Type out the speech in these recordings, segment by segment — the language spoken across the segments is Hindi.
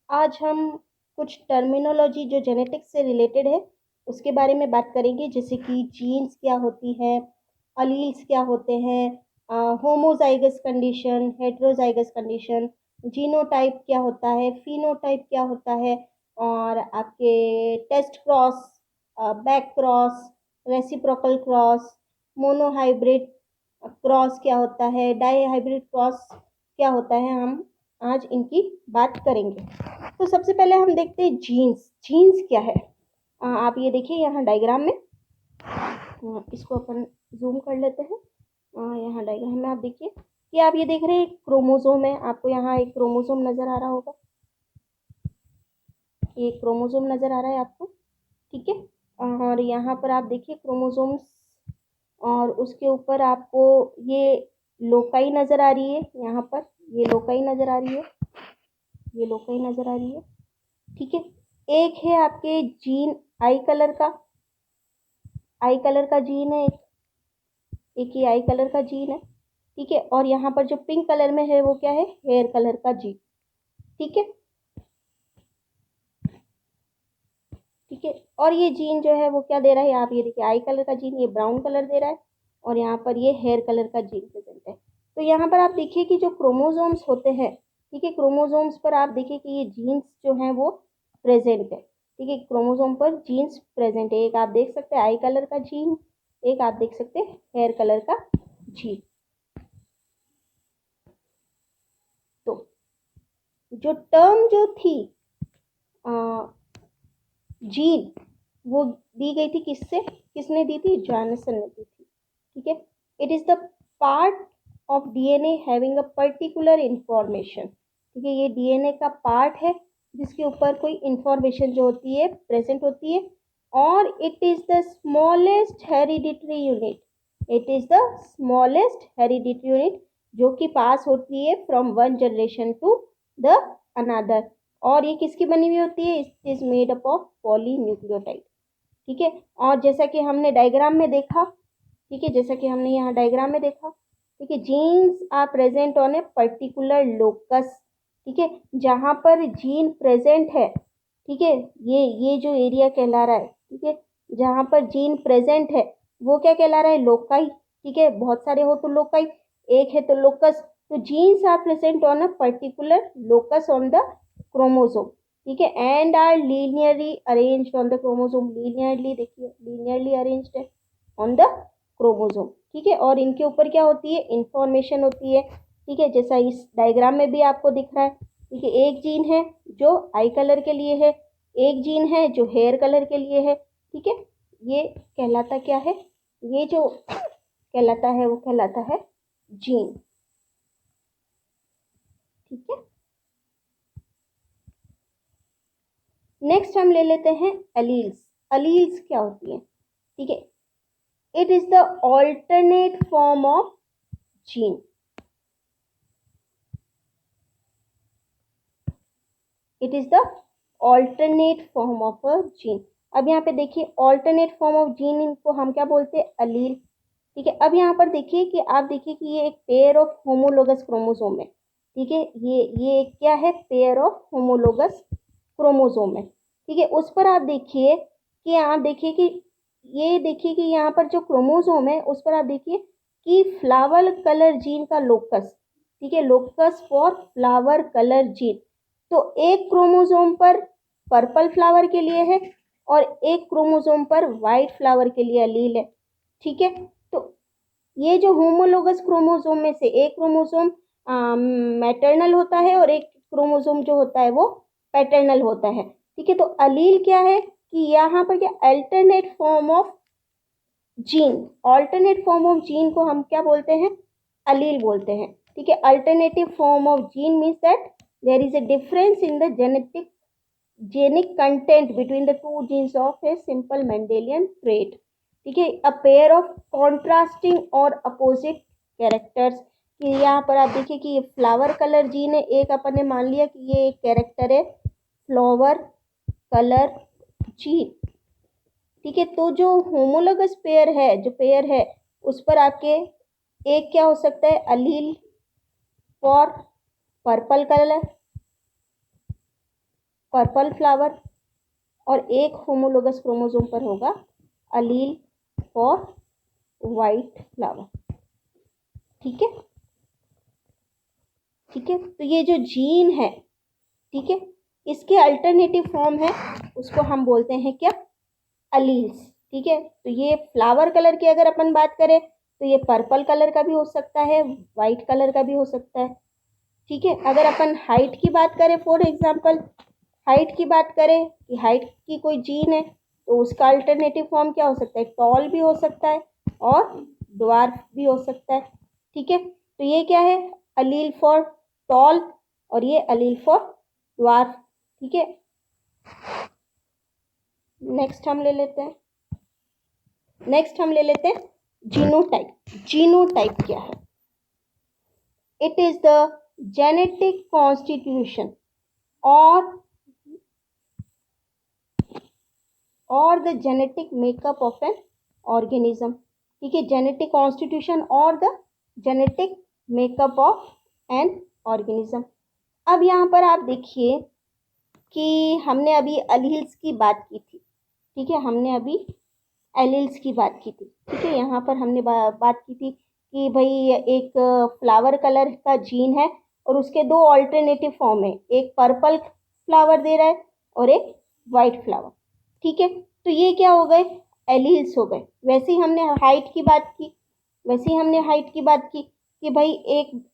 आज हम कुछ टर्मिनोलॉजी जो जेनेटिक्स से रिलेटेड है उसके बारे में बात करेंगे, जैसे कि जीन्स क्या होती है, अलील्स क्या होते हैं, homozygous condition, heterozygous condition, genotype क्या होता है, फिनोटाइप क्या होता है, और आपके test cross, back cross, reciprocal cross, monohybrid cross क्या होता है, डाई हाइब्रिड क्रॉस क्या होता है, हम आज इनकी बात करेंगे। तो सबसे पहले हम देखते हैं जीन्स। जीन्स क्या है? आप ये देखिए यहाँ डायग्राम में, इसको अपन जूम कर लेते हैं। यहाँ डायग्राम में आप देखिए कि आप ये देख रहे हैं क्रोमोसोम है, आपको यहाँ एक क्रोमोसोम नजर आ रहा होगा, ये क्रोमोसोम नजर आ रहा है आपको, ठीक है। और यहाँ पर आप देखिए क्रोमोसोम्स, और उसके ऊपर आपको ये लोकाई नजर आ रही है, यहाँ पर ये लोकाई नजर आ रही है, ये लोकाई नजर आ रही है, ठीक है। एक है आपके जीन आई कलर का, आई कलर का जीन है, एक ही आई कलर का जीन है, ठीक है। और यहाँ पर जो पिंक कलर में है वो क्या है? हेयर कलर का जीन, ठीक है, ठीक है। और ये जीन जो है वो क्या दे रहा है? आप ये देखिए आई कलर का जीन ये ब्राउन कलर दे रहा है, और यहाँ पर ये हेयर कलर का जीन प्रेजेंट है। तो यहाँ पर आप देखिए कि जो क्रोमोसोम्स होते हैं, ठीक है, क्रोमोसोम्स पर आप देखिए कि ये जीन्स जो हैं वो प्रेजेंट है, ठीक है, क्रोमोसोम पर जीन्स प्रेजेंट है। एक आप देख सकते हैं आई कलर का जीन, एक आप देख सकते हैं हेयर कलर का जीन। तो जो टर्म जो थी जीन, वो दी गई थी किससे? किसने दी थी? जॉनसन ने दी थी, ठीक है। It is the part of DNA having a particular information, ठीक है, ये डीएनए का पार्ट है जिसके ऊपर कोई इंफॉर्मेशन जो होती है प्रेजेंट होती है, और it is the smallest hereditary unit, it is the smallest hereditary unit जो कि पास होती है from one generation to the another. और ये किसकी बनी हुई होती है? It is made up of polynucleotide, ठीक है। और जैसा कि हमने डायग्राम में देखा, ठीक है, जैसा कि हमने यहाँ डायग्राम में देखा, ठीक है, genes are present on a particular locus, ठीक है, जहाँ पर जीन प्रेजेंट है, ठीक है, ये जो एरिया कहला रहा है, ठीक है, जहाँ पर जीन प्रेजेंट है वो क्या कहला रहा है? लोकाई, ठीक है, बहुत सारे हो तो लोकाई, एक है तो लोकस। तो genes are present on a particular locus on the chromosome, ठीक है, and are linearly arranged on the chromosome, linearly देखिए लीनियरली अरेंज्ड है ऑन द क्रोमोसोम, ठीक है। और इनके ऊपर क्या होती है? इंफॉर्मेशन होती है, ठीक है, जैसा इस डायग्राम में भी आपको दिख रहा है, ठीक है। एक जीन है जो आई कलर के लिए है, एक जीन है जो हेयर कलर के लिए है, ठीक है। ये कहलाता क्या है? ये जो कहलाता है वो कहलाता है जीन, ठीक है। नेक्स्ट हम ले लेते हैं एलील्स। एलील्स क्या होती है? ठीक है, it is the alternate form of gene, it is the alternate form of a gene. अब यहाँ पे देखिए ऑल्टरनेट फॉर्म ऑफ जीन, इनको हम क्या बोलते हैं? अलील, ठीक है। अब यहाँ पर देखिए कि आप देखिए कि ये एक पेयर ऑफ होमोलोगस क्रोमोसोम है, ठीक है, ये क्या है? पेयर ऑफ होमोलोगस क्रोमोसोम है, ठीक है। उस पर आप देखिए कि आप देखिए कि ये देखिए कि यहाँ पर जो क्रोमोसोम है उस पर आप देखिए कि फ्लावर कलर जीन का लोकस, ठीक है, locus for flower colour gene. तो एक क्रोमोसोम पर पर्पल फ्लावर के लिए है और एक क्रोमोसोम पर वाइट फ्लावर के लिए अलील है, ठीक है। तो ये जो होमोलोगस क्रोमोसोम में से एक क्रोमोसोम मैटरनल होता है और एक क्रोमोसोम जो होता है वो पैटर्नल होता है, ठीक है। तो अलील क्या है कि यहाँ पर क्या? Alternate form of gene, alternate form of gene को हम क्या बोलते हैं? अलील बोलते हैं, ठीक है। Alternative form of gene means that there is a difference in the genic content between the two genes of a simple Mendelian trait, ठीक है, a pair of contrasting और opposite characters। कि यहाँ पर आप देखिए कि ये फ्लावर कलर जीन है, एक अपन ने मान लिया कि ये एक कैरेक्टर है फ्लावर कलर जीन, ठीक है। तो जो होमोलोगस पेयर है, जो पेयर है उस पर आपके एक क्या हो सकता है? Allele for purple colour, purple flower और एक होमोलोगस क्रोमोसोम पर होगा अलील फॉर वाइट फ्लावर। ठीक है, ठीक है। तो ये जो जीन है, ठीक है, इसके अल्टरनेटिव फॉर्म है, उसको हम बोलते हैं क्या, अलील्स। ठीक है, तो ये फ्लावर कलर की अगर अपन बात करें तो ये पर्पल कलर का भी हो सकता है, वाइट कलर का भी हो सकता है। ठीक है, अगर अपन हाइट की बात करें, फॉर एग्जांपल हाइट की बात करें कि हाइट की कोई जीन है तो उसका अल्टरनेटिव फॉर्म क्या हो सकता है, टॉल भी हो सकता है और ड्वार्फ भी हो सकता है। ठीक है, तो ये क्या है, अलील फॉर टॉल और ये अलील फॉर ड्वार्फ। ठीक है, नेक्स्ट हम ले लेते हैं जीनोटाइप। जीनोटाइप क्या है? It is the genetic constitution और the genetic makeup of an organism. ठीक है, जेनेटिक कॉन्स्टिट्यूशन और the genetic makeup of an organism. अब यहाँ पर आप देखिए कि हमने अभी अलील्स की बात की थी। ठीक है, हमने अभी एलील्स की बात की थी। ठीक है, यहाँ पर हमने बात की थी कि भाई एक फ्लावर कलर का जीन है और उसके दो ऑल्टरनेटिव फॉर्म है, एक पर्पल फ्लावर दे रहा है और एक वाइट फ्लावर। ठीक है, तो ये क्या हो गए, एलील्स हो गए। वैसे ही हमने हाइट की बात की कि भाई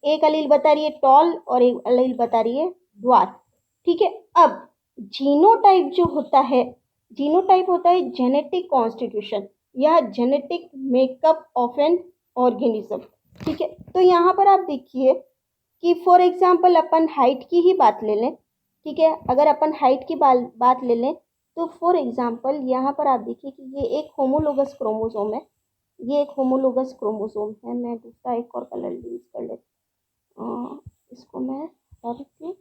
एक अलील बता रही है टॉल और एक अलील बता रही है ड्वार्फ। ठीक है, अब जीनोटाइप जो होता है, जीनोटाइप होता है जेनेटिक कॉन्स्टिट्यूशन या genetic makeup of an organism. ठीक है, तो यहाँ पर आप देखिए कि फॉर एग्जांपल अपन हाइट की ही बात ले लें। ठीक है, अगर अपन हाइट की बात ले लें तो फॉर एग्जांपल यहाँ पर आप देखिए कि ये एक होमोलोगस क्रोमोसोम है, ये एक होमोलोगस क्रोमोसोम है। मैं दूसरा एक और कलर यूज कर लेती हूँ, इसको मैं हटा देती हूँ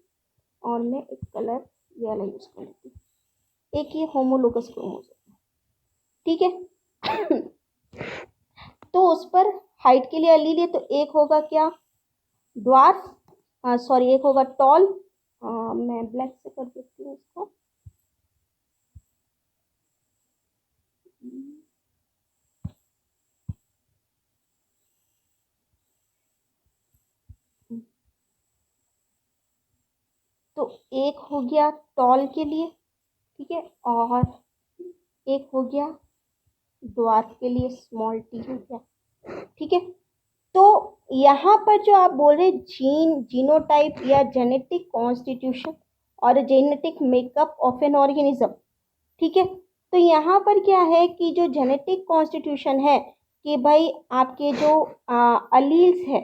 और मैं एक कलर ये वाला यूज कर लेती हूँ। एक ये होमोलोगस क्रोमोसोम, ठीक है। तो उस पर हाइट के लिए अलील है, तो एक होगा क्या, ड्वार्फ, सॉरी एक होगा टॉल। मैं ब्लैक से कर देती हूँ इसको। तो एक हो गया टॉल के लिए, ठीक है, और एक हो गया ड्वार्फ के लिए, स्मॉल टी हो गया। ठीक है, तो यहाँ पर जो आप बोल रहे जीनोटाइप या जेनेटिक कॉन्स्टिट्यूशन और genetic makeup of an organism. ठीक है, तो यहाँ पर क्या है कि जो जेनेटिक कॉन्स्टिट्यूशन है कि भाई आपके जो अलील्स है,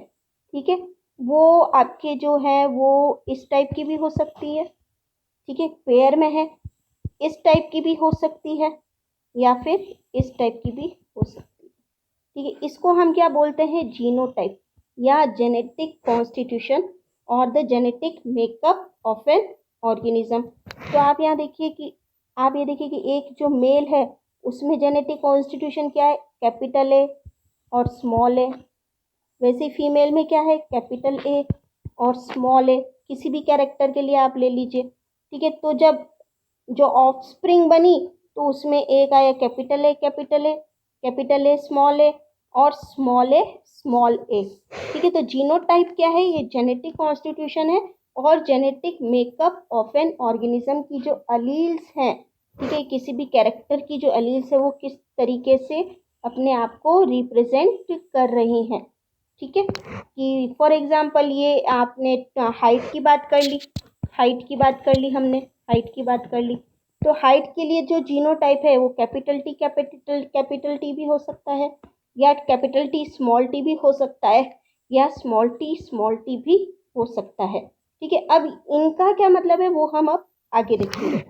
ठीक है, वो आपके जो है वो इस टाइप की भी हो सकती है। ठीक है, पेयर में है, इस टाइप की भी हो सकती है या फिर इस टाइप की भी हो सकती है। ठीक है, इसको हम क्या बोलते हैं, जीनोटाइप या जेनेटिक कॉन्स्टिट्यूशन और the genetic makeup of an organism. तो आप यहाँ देखिए कि एक जो मेल है उसमें जेनेटिक कॉन्स्टिट्यूशन क्या है, कैपिटल ए और स्मॉल ए। वैसे फीमेल में क्या है, कैपिटल ए और स्मॉल ए, किसी भी कैरेक्टर के लिए आप ले लीजिए। ठीक है, तो जब जो ऑफस्प्रिंग बनी तो उसमें एक आया capital A capital A, capital A small A और स्मॉल ए स्मॉल ए। ठीक है, तो जीनोटाइप क्या है, ये जेनेटिक कॉन्स्टिट्यूशन है और genetic makeup of an organism की जो अलील्स हैं, ठीक है, किसी भी कैरेक्टर की जो अलील्स है वो किस तरीके से अपने आप को रिप्रेजेंट कर रही हैं। ठीक है, कि फॉर एग्जांपल ये आपने हाइट की बात कर ली, हमने हाइट की बात कर ली, तो हाइट के लिए जो जीनोटाइप है वो कैपिटल टी भी हो सकता है या कैपिटल टी स्मॉल टी भी हो सकता है या स्मॉल टी भी हो सकता है। ठीक है, अब इनका क्या मतलब है वो हम अब आगे देखेंगे।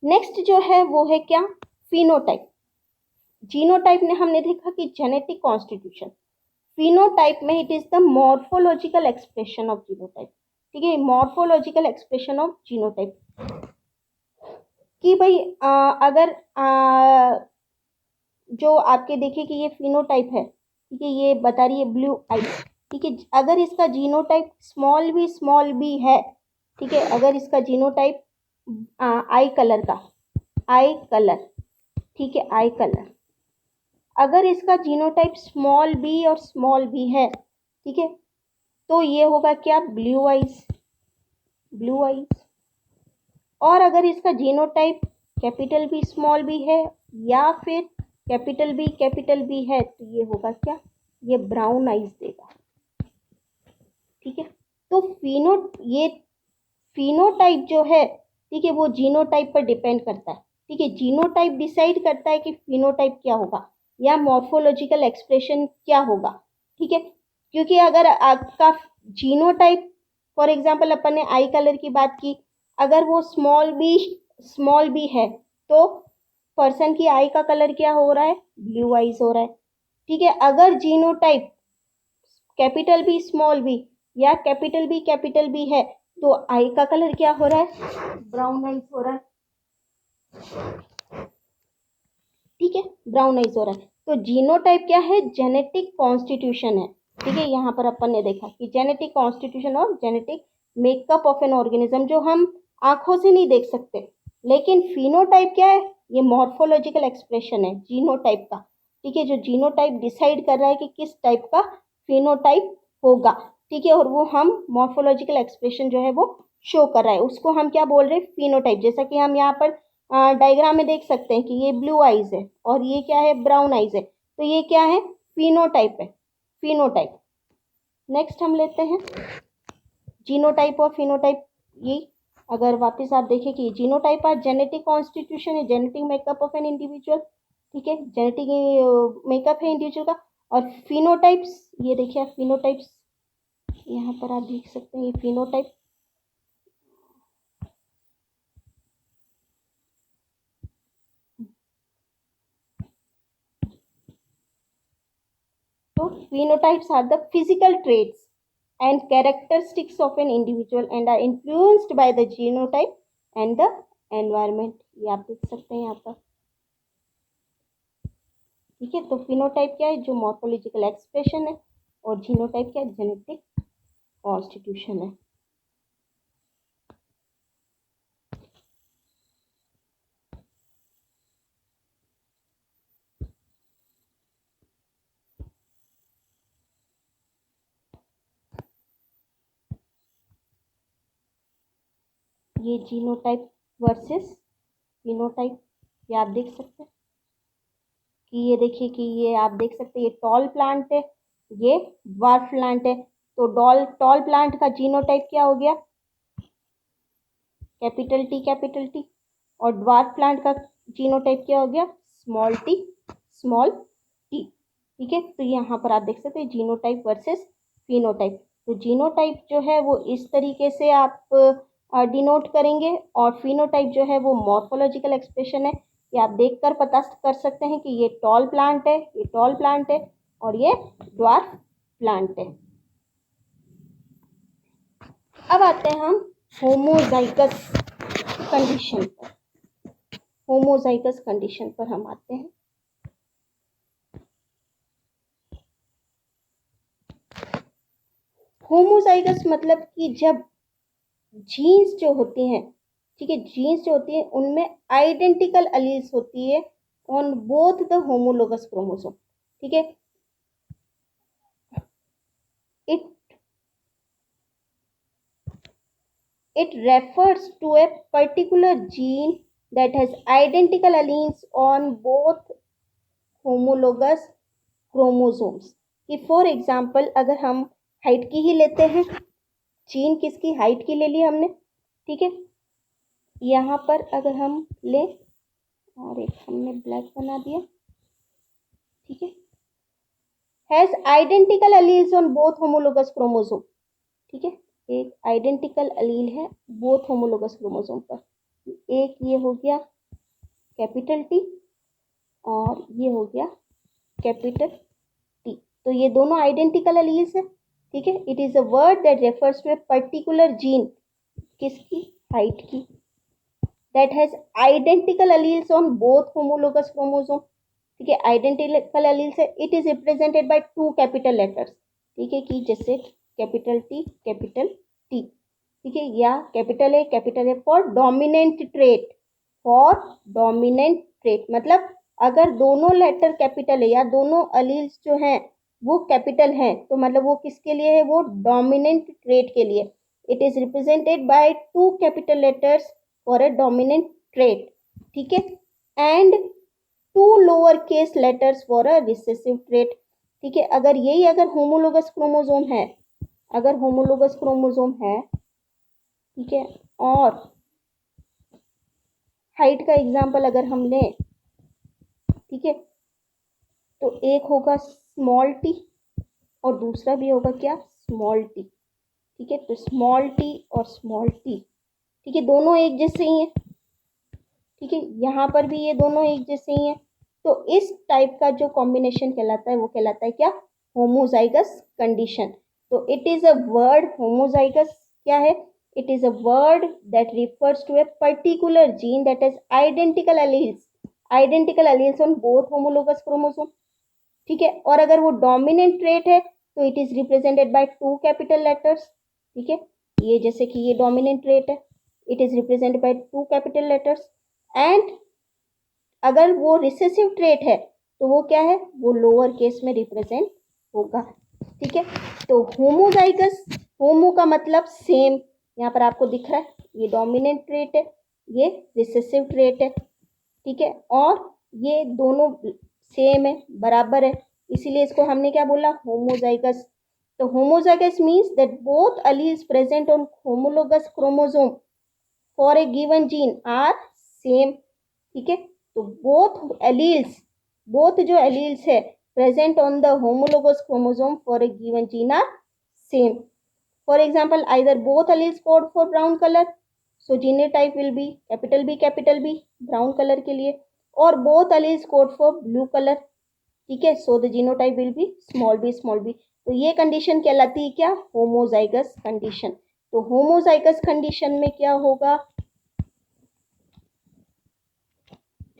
नेक्स्ट जो है वो है क्या, फिनोटाइप। जीनोटाइप ने हमने देखा कि जेनेटिक कॉन्स्टिट्यूशन, फिनोटाइप में it is the morphological expression of genotype. ठीक है, मॉर्फोलॉजिकल एक्सप्रेशन ऑफ जीनोटाइप कि भाई अगर जो आपके देखिए कि ये फिनोटाइप है, ठीक है, ये बता रही है ब्लू आइज। ठीक है, अगर इसका जीनोटाइप स्मॉल बी है, ठीक है, अगर इसका जीनोटाइप आई कलर का, आई कलर, ठीक है, आई कलर, अगर इसका जीनोटाइप स्मॉल बी और स्मॉल बी है, ठीक है, तो ये होगा क्या, ब्लू आइज, ब्लू आइज। और अगर इसका genotype capital B small B है या फिर कैपिटल बी है, तो ये होगा क्या, ये ब्राउन आइज देगा। ठीक है, तो ये फिनोटाइप जो है, ठीक है, वो जीनोटाइप पर डिपेंड करता है। ठीक है, जीनोटाइप डिसाइड करता है कि फिनोटाइप क्या होगा या मॉर्फोलॉजिकल एक्सप्रेशन क्या होगा। ठीक है, क्योंकि अगर आपका जीनोटाइप, फॉर एग्जांपल अपन ने आई कलर की बात की, अगर वो स्मॉल बी है तो पर्सन की आई का कलर क्या हो रहा है, ब्लू आइज हो रहा है। ठीक है, अगर genotype capital B small B या कैपिटल बी है, तो आई का कलर क्या हो रहा है, ब्राउन आइज हो रहा है। ठीक है, ब्राउन आइज हो रहा है। तो जीनोटाइप क्या है, जेनेटिक कॉन्स्टिट्यूशन है। ठीक है, यहाँ पर अपन ने देखा कि जेनेटिक कॉन्स्टिट्यूशन और genetic makeup of an organism, जो हम आंखों से नहीं देख सकते। लेकिन फिनोटाइप क्या है, ये मॉर्फोलॉजिकल एक्सप्रेशन है जीनोटाइप का। ठीक है, जो जीनोटाइप डिसाइड कर रहा है कि किस टाइप का फिनोटाइप होगा। ठीक है, और वो हम मॉर्फोलॉजिकल एक्सप्रेशन जो है वो शो कर रहा है, उसको हम क्या बोल रहे हैं, फिनोटाइप। जैसा कि हम यहाँ पर डायग्राम में देख सकते हैं कि ये ब्लू आइज है और ये क्या है, ब्राउन आइज है, तो ये क्या है, फिनोटाइप है, फिनोटाइप। नेक्स्ट हम लेते हैं जीनोटाइप और फिनोटाइप। ये अगर वापस आप देखें कि जीनोटाइप आर जेनेटिक कॉन्स्टिट्यूशन है, genetic makeup of an individual. ठीक है, जेनेटिक मेकअप है इंडिविजुअल का। और फिनोटाइप्स, ये देखिए आप फिनोटाइप्स यहाँ पर आप देख सकते हैं, ये फिनोटाइप, तो phenotypes are the physical traits and characteristics of an individual and are influenced by the genotype and the environment। ये आप देख सकते हैं यहाँ पर। ठीक है, तो फिनोटाइप क्या है, जो मॉर्फोलॉजिकल एक्सप्रेशन है, और जीनोटाइप क्या है, जेनेटिक कॉन्स्टिट्यूशन है। ये जीनोटाइप वर्सेस फिनोटाइप, ये आप देख सकते हैं कि ये देखिए कि ये आप देख सकते हैं, ये टॉल प्लांट है, ये ड्वार्फ प्लांट है। तो टॉल प्लांट का जीनोटाइप क्या हो गया, कैपिटल टी। और ड्वार्फ प्लांट का जीनोटाइप क्या हो गया, स्मॉल टी, स्मॉल टी। ठीक है, तो यहाँ पर आप देख सकते हैं जीनोटाइप वर्सेस फिनोटाइप। तो जीनोटाइप जो है वो इस तरीके से आप डिनोट करेंगे, और फिनोटाइप जो है वो मॉर्फोलॉजिकल एक्सप्रेशन है। ये आप देखकर पता कर सकते हैं कि ये टॉल प्लांट है, ये टॉल प्लांट है, और ये ड्वार्फ प्लांट है। अब आते हैं हम होमोजाइगस कंडीशन पर। होमोजाइगस कंडीशन पर हम आते हैं। होमोजाइगस मतलब कि जब जीन्स जो होती हैं, ठीक है, जीन्स जो होती है उनमें आइडेंटिकल अलील्स होती है on both the homologous chromosome. ठीक है, it it refers to a particular gene that has identical alleles on both homologous chromosomes। कि फॉर एग्जाम्पल अगर हम हाइट की ही लेते हैं, जीन किसकी, हाइट की ले ली हमने। ठीक है, यहाँ पर अगर हम ले, और एक हमने ब्लैक बना दिया, ठीक है, has identical alleles on both homologous chromosome. ठीक है, एक आइडेंटिकल अलील है बोथ होमोलोगस क्रोमोसोम पर। एक ये हो गया कैपिटल टी और ये हो गया कैपिटल टी, तो ये दोनों आइडेंटिकल अलील्स है। ठीक है, it is a word that refers to a particular gene, किसकी, हाइट की, that has identical alleles on both homologous chromosome. ठीक है, आइडेंटिकल अलील्स है, it is represented by 2 capital letters. ठीक है, कि जैसे कैपिटल टी, कैपिटल टी। ठीक है, या capital A for dominant trait, for dominant trait मतलब अगर दोनों लेटर कैपिटल है या दोनों अलील्स जो हैं वो कैपिटल हैं तो मतलब वो किसके लिए है, वो डोमिनेंट ट्रेट के लिए। It is represented by 2 capital letters for a dominant trait, ठीक है, and 2 lower case letters for a recessive trait, ठीक है। अगर होमोलोगस क्रोमोसोम है, अगर होमोलोगस क्रोमोसोम है, ठीक है, और हाइट का एग्जांपल अगर हम लें, ठीक है, तो एक होगा स्मॉल टी और दूसरा भी होगा क्या, स्मॉल टी, ठीक है। तो स्मॉल टी और स्मॉल टी, ठीक है, दोनों एक जैसे ही हैं, ठीक है, यहाँ पर भी ये दोनों एक जैसे ही हैं। तो इस टाइप का जो कॉम्बिनेशन कहलाता है वो कहलाता है क्या, होमोजाइगस कंडीशन। तो it is a word, homozygous क्या है, it is a word that refers to a particular gene that is identical alleles on both homologous chromosome, ठीक है। और अगर वो डोमिनेंट ट्रेट है तो it is represented by 2 capital letters, ठीक है, ये जैसे कि ये डोमिनेंट ट्रेट है, it is represented by 2 capital letters. And अगर वो रिसेसिव ट्रेट है तो वो क्या है, वो लोअर केस में रिप्रेजेंट होगा, ठीक है। तो होमोजाइगस, होमो का मतलब सेम, यहाँ पर आपको दिख रहा है ये डोमिनेंट ट्रेट है, ये रिसेसिव ट्रेट है, ठीक है, और ये दोनों सेम है, बराबर है, इसीलिए इसको हमने क्या बोला, होमोजाइगस। तो homozygous means that both alleles present on homologous chromosome for a given gene are same, ठीक है। तो बोथ जो एलील्स है present on the homologous chromosome for a given gene are same. For example either both alleles code for brown color, so genotype will be capital B brown color के लिए, और both alleles code for blue color, ठीक है, so the genotype will be small b। तो ये कंडीशन कहलाती है क्या, होमोजाइगस कंडीशन। तो होमोजाइगस कंडीशन में क्या होगा,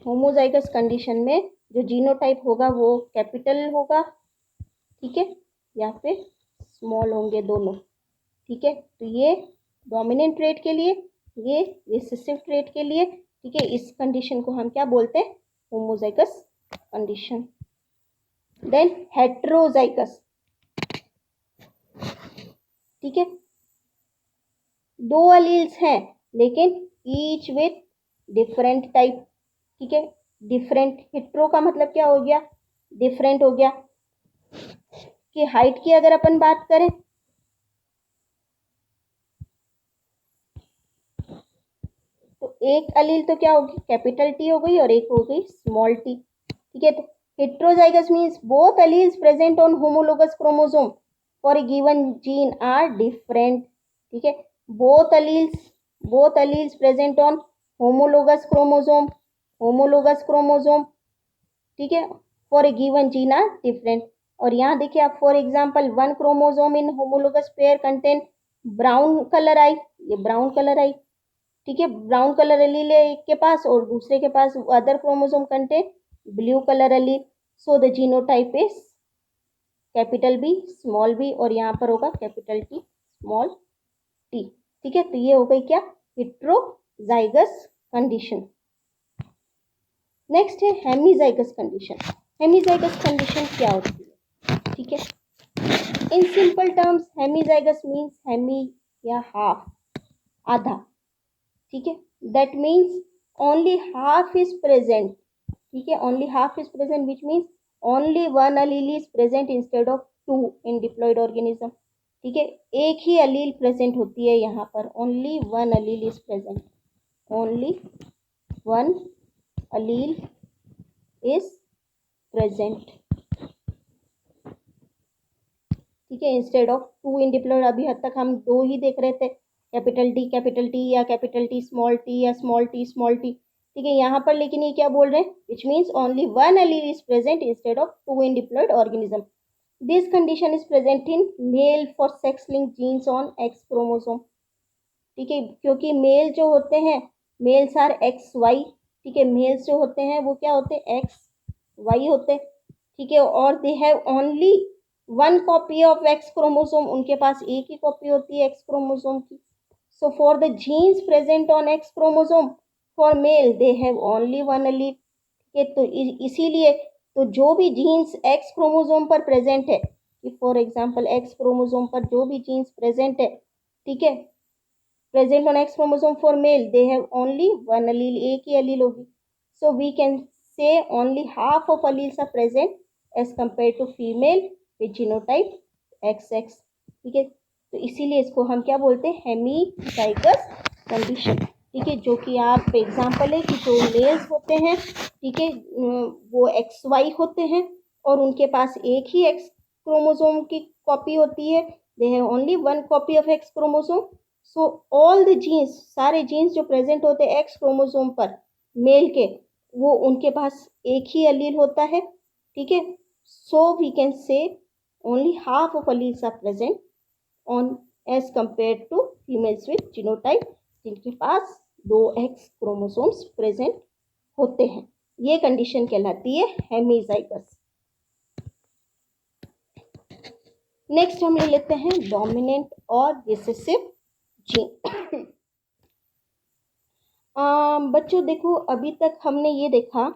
होमोजाइगस कंडीशन में जो जीनोटाइप होगा वो कैपिटल होगा, ठीक है, या फिर स्मॉल होंगे दोनों, ठीक है। तो ये डोमिनेंट ट्रेट के लिए, ये रिसेसिव ट्रेट के लिए, ठीक है, इस कंडीशन को हम क्या बोलते हैं, होमोजाइगस कंडीशन। देन हेट्रोजाइगस, ठीक है, 2 अलील्स हैं लेकिन ईच विथ डिफरेंट टाइप, ठीक है, डिफरेंट, हेट्रो का मतलब क्या हो गया, डिफरेंट हो गया। कि हाइट की अगर अपन बात करें, तो एक अलील तो क्या होगी, कैपिटल टी हो गई और एक हो गई स्मॉल टी, ठीक है। तो heterozygous means both alleles present on homologous chromosome for a given gene are different, ठीक है, both alleles present on homologous chromosome, ठीक है, for a given gene are different. और यहाँ देखिए आप, for example 1 chromosome in homologous pair contain brown colour eye, ये ब्राउन कलर आई, ठीक है, ब्राउन कलर एलील है एक के पास और दूसरे के पास other chromosome contain blue colour allele, so the genotype is capital B small B, और यहाँ पर होगा कैपिटल टी स्मॉल टी, ठीक है। तो ये हो गई क्या, हेट्रोजाइगस कंडीशन। नेक्स्ट है हेमीजाइगस कंडीशन। हेमीजाइगस कंडीशन क्या होती है, ठीक है, in simple terms hemizygous means hemi या हाफ, आधा, ठीक है, that means only half is present, ठीक है, only half is present which means only 1 allele is present instead of 2 in diploid organism, ठीक है, एक ही अलील प्रेजेंट होती है यहाँ पर, only 1 allele is present, only 1 allele is present, ठीक है, इंस्टेड ऑफ 2 इन डिप्लॉयड। अभी हद तक हम 2 ही देख रहे थे, कैपिटल टी या कैपिटल टी या स्मॉल टी, ठीक है, यहाँ पर लेकिन ये क्या बोल रहे हैं, which means only 1 allele is present instead of 2 in diploid organism. This condition is present in male for sex link genes on X chromosome, ठीक है, क्योंकि मेल जो होते हैं, मेल्स आर एक्स वाई, ठीक है, मेल्स जो होते हैं वो क्या होते हैं, एक्स वाई होते हैं, ठीक है, और दे have only 1 copy of x chromosome, उनके पास एक ही कॉपी होती है एक्स क्रोमोसोम की, So for the genes present on X chromosome for male they have only one allele. ठीक है, तो इसीलिए तो जो भी जीन्स X क्रोमोसोम पर प्रेजेंट है, कि फॉर एग्जांपल X क्रोमोसोम पर जो भी जीन्स प्रेजेंट है, ठीक है, present on X chromosome for male they have only one allele, एक ही allele होगी. So we can say only half of alleles are present as compared to female with genotype XX. ठीक है, तो इसीलिए इसको हम क्या बोलते हैं, हेमीजाइगस कंडीशन. ठीक है, जो कि आप एग्जांपल है कि जो मेल्स होते हैं, ठीक है, वो XY होते हैं और उनके पास एक ही X क्रोमोसोम की कॉपी होती है. They have only one copy of X chromosome. So all the genes, सारे जीन्स जो प्रेजेंट होते हैं X क्रोमोसोम पर मेल के, वो उनके पास एक ही अलील होता है. ठीक है, so we can say only half of alleles are present on as compare to females with genotype जिनके पास 2 X क्रोमोसोम्स प्रेजेंट होते हैं. ये कंडीशन कहलाती है हेमीजाइगस. नेक्स्ट हम ले लेते हैं डोमिनेंट और रिसेसिव जीन. बच्चों देखो, अभी तक हमने ये देखा,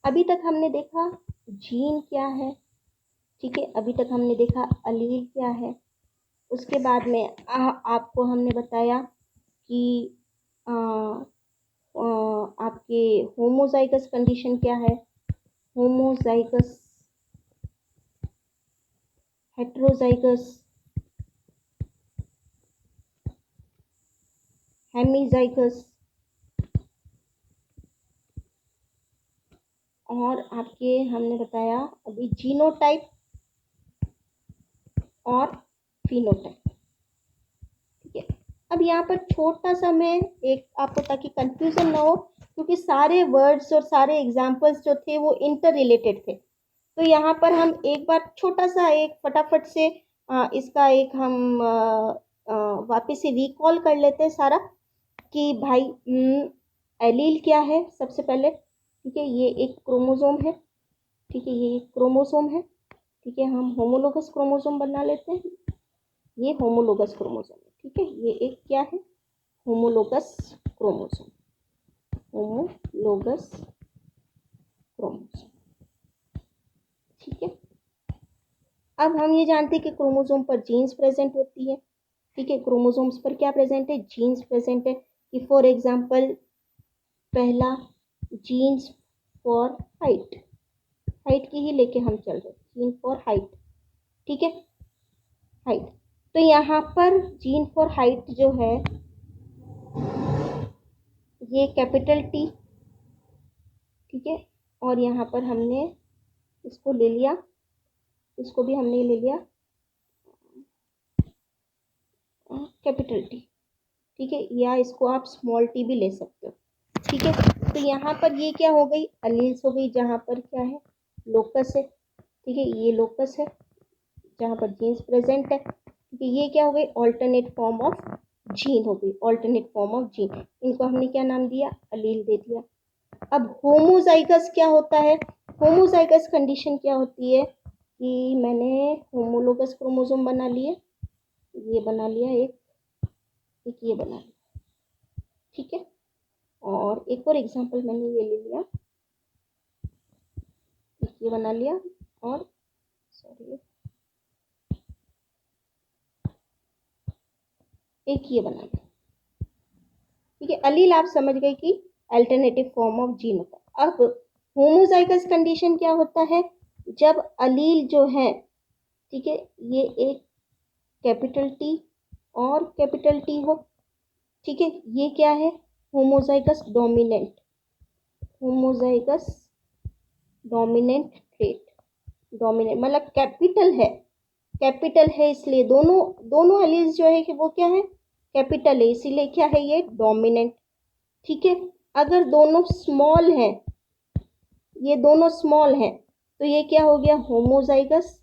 अभी तक हमने देखा जीन क्या है. ठीक है, अभी तक हमने देखा अलील क्या है. उसके बाद में आपको हमने बताया कि आपके होमोजाइगस कंडीशन क्या है, होमोजाइगस, हेट्रोजाइगस, हेमीजाइगस, और आपके हमने बताया अभी जीनोटाइप और फिनोटाइप. ठीक है, अब यहाँ पर छोटा सा मैं एक आपको, ताकि कंफ्यूजन ना हो, क्योंकि सारे वर्ड्स और सारे एग्जाम्पल्स जो थे वो इंटर रिलेटेड थे, तो यहाँ पर हम एक बार छोटा सा एक फटाफट से इसका एक हम वापस से रिकॉल कर लेते हैं सारा, कि भाई एलील क्या है सबसे पहले. ठीक है, ये एक क्रोमोसोम है. ठीक है, ये एक क्रोमोसोम है. ठीक है, हम होमोलोगस क्रोमोसोम बना लेते हैं. ये होमोलोगस क्रोमोसोम है. ठीक है, ये एक क्या है, होमोलोगस क्रोमोसोम, होमोलोगस क्रोमोसोम. ठीक है, अब हम ये जानते हैं कि क्रोमोसोम पर जीन्स प्रेजेंट होती है. ठीक है, क्रोमोसोम्स पर क्या प्रेजेंट है, जीन्स प्रेजेंट है. कि फॉर एग्जांपल पहला जीन्स फॉर हाइट, हाइट की ही लेके हम चल रहे, जीन फॉर हाइट. ठीक है, हाइट. तो यहाँ पर जीन फॉर हाइट जो है ये कैपिटल टी. ठीक है, और यहाँ पर हमने इसको ले लिया, इसको भी हमने ले लिया कैपिटल टी. ठीक है, या इसको आप स्मॉल टी भी ले सकते हो. ठीक है, तो यहाँ पर ये क्या हो गई, अलील्स हो गई, जहाँ पर क्या है, लोकस है. ठीक है, ये लोकस है जहाँ पर जीन्स प्रेजेंट है. ठीक है, ये क्या हो गई, ऑल्टरनेट फॉर्म ऑफ जीन हो गई, ऑल्टरनेट फॉर्म ऑफ जीन. इनको हमने क्या नाम दिया, अलील दे दिया. अब होमोजाइगस क्या होता है, होमोजाइगस कंडीशन क्या होती है, कि मैंने होमोलोगस क्रोमोसोम बना लिए, ये बना लिया एक ये बना लिया. ठीक है, और एक और एग्जांपल मैंने ये ले लिया, ये बना लिया, और सॉरी एक ये बना लिया. ठीक है, अलील आप समझ गए कि अल्टरनेटिव फॉर्म ऑफ जीन होता है. अब होमोजाइगस कंडीशन क्या होता है, जब अलील जो है, ठीक है, ये एक कैपिटल टी और कैपिटल टी हो. ठीक है, ये क्या है, homozygous dominant, homozygous dominant trait. Dominant मतलब कैपिटल है इसलिए दोनों दोनों एलील्स जो है कि वो क्या है, कैपिटल है, इसीलिए क्या है, ये डोमिनेंट. ठीक है, अगर दोनों स्मॉल हैं, ये दोनों स्मॉल हैं, तो ये क्या हो गया, होमोजाइगस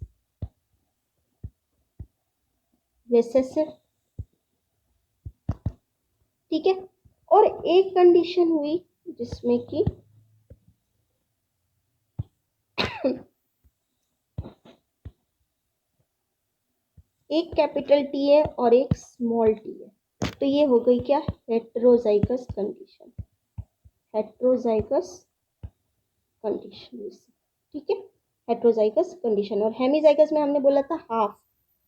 रिसेसिव, ठीक है। और एक कंडीशन हुई जिसमें कि एक कैपिटल टी है और एक स्मॉल टी है, तो ये हो गई क्या, हेट्रोजाइगस कंडीशन, हेट्रोजाइगस कंडीशन, ठीक है, हेट्रोजाइगस कंडीशन। और हेमीजाइगस में हमने बोला था हाफ,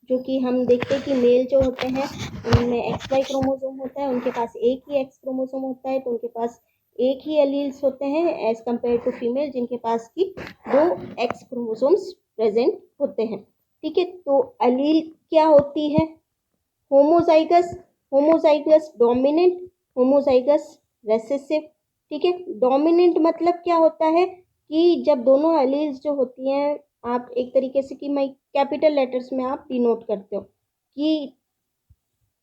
जो कि हम देखते हैं कि मेल जो होते हैं उनमें एक्स वाई क्रोमोसोम होता है, उनके पास एक ही एक्स क्रोमोसोम होता है, तो उनके पास एक ही एलील्स होते हैं एज कंपेयर टू फीमेल जिनके पास की दो एक्स क्रोमोसोम्स प्रेजेंट होते हैं, ठीक है। तो एलील क्या होती है, homozygous, homozygous dominant, homozygous recessive, ठीक है। डोमिनेंट मतलब क्या होता है कि जब दोनों एलील्स जो होती हैं, आप एक तरीके से कि मैं कैपिटल लेटर्स में आप डिनोट करते हो कि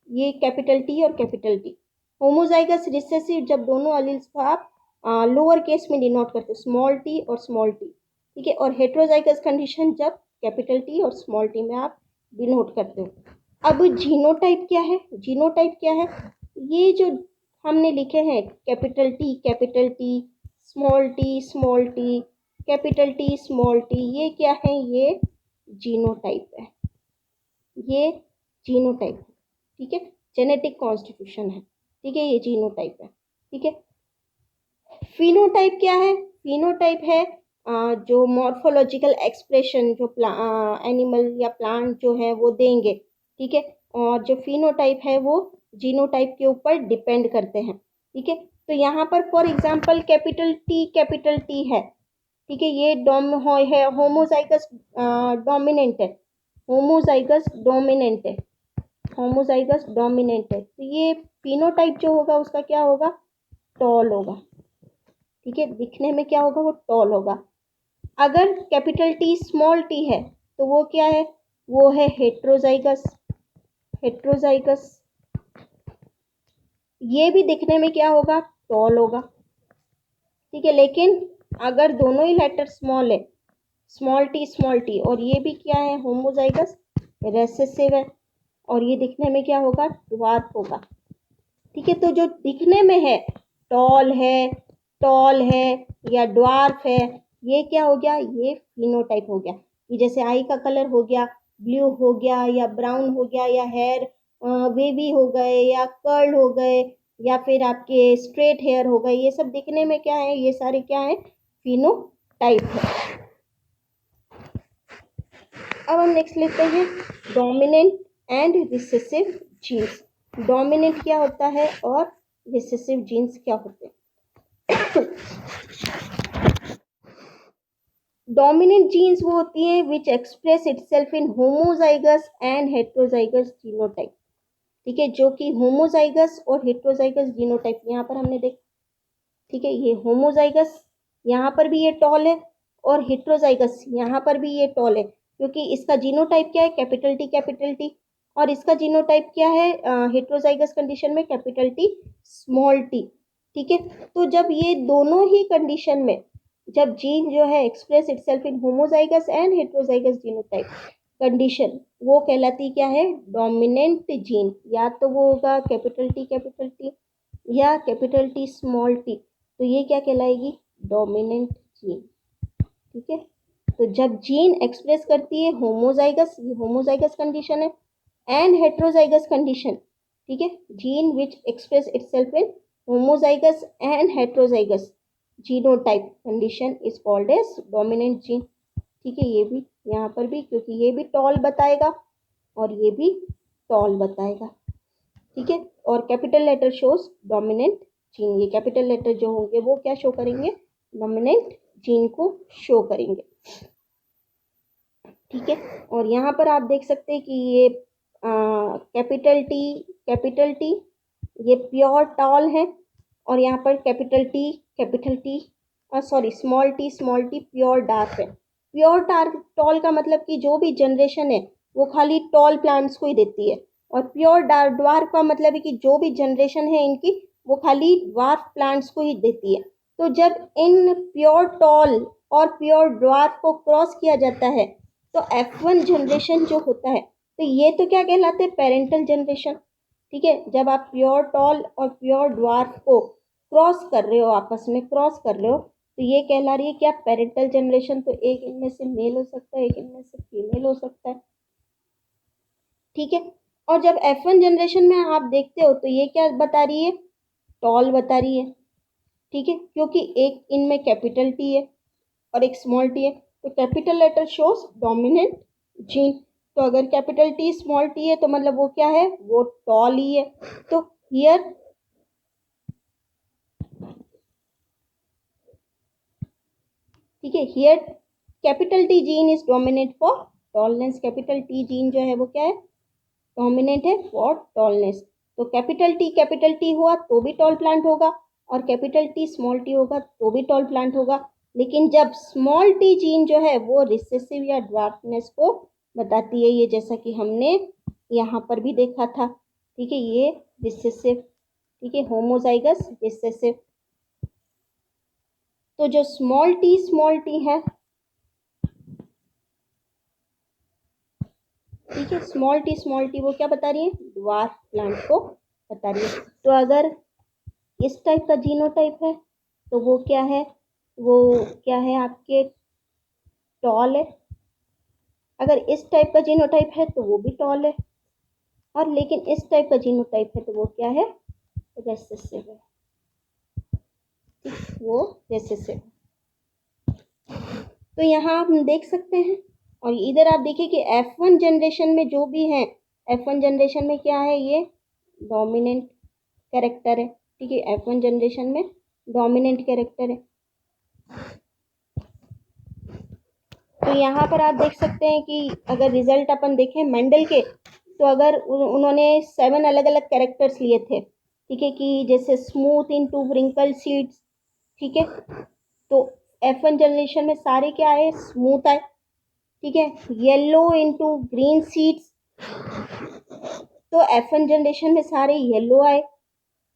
ये कैपिटल टी और कैपिटल टी। होमोजाइगस रिसेसिव जब दोनों एलील्स को आप लोअर केस में डिनोट करते हो, स्मॉल टी और स्मॉल टी, ठीक है। और हेट्रोजाइगस कंडीशन जब कैपिटल टी और स्मॉल टी में आप डिनोट करते हो। अब जीनोटाइप क्या है, जीनोटाइप क्या है, ये जो हमने लिखे हैं capital T small T small T, capital T small T, ये क्या है, ये जीनोटाइप है, ये जीनोटाइप है, ठीक है। जेनेटिक कॉन्स्टिट्यूशन है, ठीक है, ये जीनोटाइप है, ठीक है। फिनोटाइप क्या है, फिनोटाइप है जो मॉर्फोलॉजिकल एक्सप्रेशन जो एनिमल या प्लांट जो है वो देंगे, ठीक है। और जो फिनोटाइप है वो जीनोटाइप के ऊपर डिपेंड करते हैं, ठीक है। तो यहाँ पर फॉर एग्जांपल कैपिटल टी है, ठीक है, ये है होमोजाइगस डोमिनेंट है, होमोजाइगस डोमिनेंट है, होमोजाइगस डोमिनेंट है, तो ये फिनोटाइप जो होगा उसका क्या होगा, टॉल होगा, ठीक है, दिखने में क्या होगा, वो टॉल होगा। अगर कैपिटल टी स्मॉल टी है तो वो क्या है, वो है हेट्रोजाइगस, हेट्रोजाइगस, ये भी दिखने में क्या होगा, टॉल होगा, ठीक है। लेकिन अगर दोनों ही लेटर स्मॉल है, स्मॉल टी और ये भी क्या है, होमोजाइगस रेसेसिव है, और ये दिखने में क्या होगा, ड्वार्फ होगा, ठीक है। तो जो दिखने में है टॉल है, टॉल है या ड्वार्फ है, ये क्या हो गया, ये फिनोटाइप हो गया। ये जैसे आई का कलर हो गया ब्लू हो गया या ब्राउन हो गया, या हेयर वेवी हो गए या कर्ल हो गए, या फिर आपके स्ट्रेट हेयर हो गए, ये सब दिखने में क्या है, ये सारे क्या है, फिनोटाइप है। अब हम नेक्स्ट लेते हैं dominant and recessive genes. Dominant क्या होता है और रिसेसिव जीन्स क्या होते हैं। डोमिनेंट जीन्स वो होती हैं विच express itself in homozygous and heterozygous genotype, ठीक है, जो कि होमोजाइगस और हेट्रोजाइगस जीनोटाइप यहाँ पर हमने देखा, ठीक है, ये होमोजाइगस यहाँ पर भी ये टॉल है और हेट्रोजाइगस यहाँ पर भी ये टॉल है, क्योंकि इसका जीनोटाइप क्या है, कैपिटल टी, और इसका जीनोटाइप क्या है हेट्रोजाइगस कंडीशन में, कैपिटल टी स्मॉल टी, ठीक है। तो जब ये दोनों ही कंडीशन में जब जीन जो है express itself in homozygous and heterozygous genotype condition, वो कहलाती क्या है, डोमिनेंट जीन, या तो वो होगा कैपिटल टी या कैपिटल टी स्मॉल टी, तो ये क्या कहलाएगी, डोमिनेंट जीन, ठीक है। तो जब जीन एक्सप्रेस करती है होमोजाइगस, ये होमोजाइगस कंडीशन है, एंड हेट्रोजाइगस कंडीशन, ठीक है, gene which express itself in homozygous and heterozygous genotype condition is called as dominant gene, ठीक है। ये भी यहाँ पर भी, क्योंकि ये भी टॉल बताएगा और ये भी टॉल बताएगा, ठीक है। और capital letter shows dominant gene, ये कैपिटल लेटर जो होंगे वो क्या शो करेंगे, डोमिनेंट जीन को शो करेंगे, ठीक है। और यहाँ पर आप देख सकते हैं कि ये कैपिटल टी ये प्योर टॉल है, और यहाँ पर capital T sorry small T pure dark है। प्योर डार्क टॉल का मतलब कि जो भी जनरेशन है वो खाली टॉल प्लांट्स को ही देती है, और प्योर डार्क ड्वार्फ का मतलब है कि जो भी जनरेशन है इनकी वो खाली ड्वार्फ प्लांट्स को ही देती है। तो जब इन प्योर टॉल और प्योर ड्वार्फ को क्रॉस किया जाता है तो F1 जनरेशन जो होता है तो ये तो क्या कहलाते हैं, पेरेंटल जनरेशन। ठीक है, जब आप प्योर टॉल और प्योर ड्वार्फ को क्रॉस कर रहे हो, आपस में क्रॉस कर रहे हो, तो ये कहला रही है क्या, पेरेंटल जनरेशन। तो एक इनमें से मेल हो सकता है, एक इनमें से फीमेल हो सकता है। ठीक है, और जब F1 जनरेशन में आप देखते हो तो ये क्या बता रही है, टॉल बता रही है। ठीक है, क्योंकि एक इनमें कैपिटल टी है और एक स्मॉल टी है, तो capital letter shows dominant gene. तो अगर कैपिटल टी स्मॉल टी है तो मतलब वो क्या है, वो टॉल ही है। तो हियर ठीक है, here capital T gene is dominant for tallness. Capital T gene जो है वो क्या है, डोमिनेंट है फॉर टॉलनेस। तो कैपिटल टी हुआ तो भी टॉल प्लांट होगा, और कैपिटल टी स्मॉल टी होगा तो भी टॉल प्लांट होगा। लेकिन जब स्मॉल टी जीन जो है वो रिसेसिव या ड्वार्फनेस को बताती है, ये जैसा कि हमने यहाँ पर भी देखा था। ठीक है, ये रिसेसिव, ठीक है, होमोजाइगस रिसेसिव। तो जो स्मॉल टी है, ठीक है, स्मॉल टी वो क्या बता रही है, ड्वार्फ प्लांट को बता रही है। तो अगर इस टाइप का जीनोटाइप है तो वो क्या है, वो क्या है आपके, टॉल है। अगर इस टाइप का जीनोटाइप है तो वो भी टॉल है, और लेकिन इस टाइप का जीनोटाइप है तो वो क्या है, रेसेसिव है। ठीक, वो रेसेसिव है। तो यहाँ आप देख सकते हैं, और इधर आप देखिए कि F1 जनरेशन में जो भी है, F1 जनरेशन में क्या है, ये डोमिनेंट कैरेक्टर है। ठीक है, F1 जनरेशन में डोमिनेंट कैरेक्टर है। तो यहाँ पर आप देख सकते हैं कि अगर रिजल्ट अपन देखें मेंडल के, तो अगर उन्होंने 7 अलग अलग कैरेक्टर्स लिए थे। ठीक है, कि जैसे स्मूथ इनटू व्रिंकल सीड्स। ठीक है, तो F1 जनरेशन में सारे क्या आए, स्मूथ आए। ठीक है, येलो इनटू ग्रीन सीड्स, तो F1 जनरेशन में सारे येलो आए।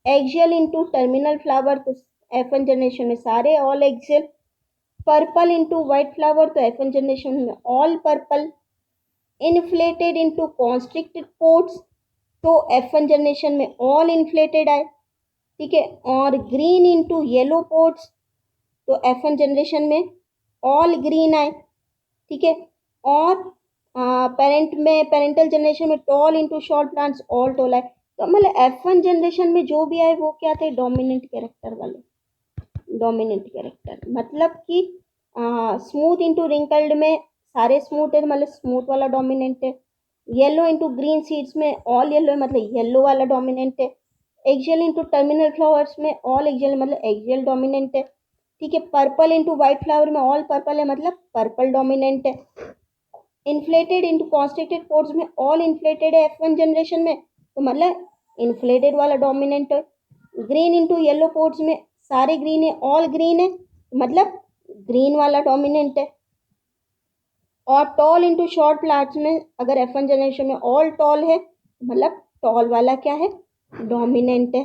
एक्सियल इनटू टर्मिनल फ्लावर, तो F1 जनरेशन में सारे all axial. Purple into white flower, तो F1 जनरेशन में all purple. Inflated into constricted ports, तो F1 जनरेशन में ऑल इन्फ्लेटेड आए। ठीक है, और ग्रीन इनटू येलो पोर्ट्स, तो F1 जनरेशन में ऑल ग्रीन आए। ठीक है, और पेरेंटल जनरेशन में tall into short plants, all tall आए। तो मतलब F1 जनरेशन में जो भी आए वो क्या थे, डोमिनेंट कैरेक्टर वाले। डोमिनेंट कैरेक्टर मतलब कि स्मूथ इनटू रिंकल्ड में सारे स्मूथ है, मतलब स्मूथ वाला डोमिनेंट है। येलो इनटू ग्रीन सीड्स में ऑल येलो है, मतलब येलो वाला डोमिनेंट है। एक्सियल इनटू टर्मिनल फ्लावर्स में ऑल एक्सियल, मतलब एक्सियल डोमिनेंट है। ठीक है, पर्पल इनटू व्हाइट फ्लावर में ऑल पर्पल है, मतलब पर्पल डोमिनेंट है। इन्फ्लेटेड इनटू कॉन्स्ट्रिक्टेड पोर्स में ऑल इन्फ्लेटेड है F1 जनरेशन में, तो मतलब इन्फ्लेटेड वाला डोमिनेंट है। ग्रीन इनटू येलो पोर्ट्स में सारे ग्रीन है, ऑल ग्रीन है, मतलब ग्रीन वाला डोमिनेंट है। और टॉल इनटू शॉर्ट प्लांट्स में अगर F1 जनरेशन में ऑल टॉल है, मतलब टॉल वाला क्या है, डोमिनेंट है।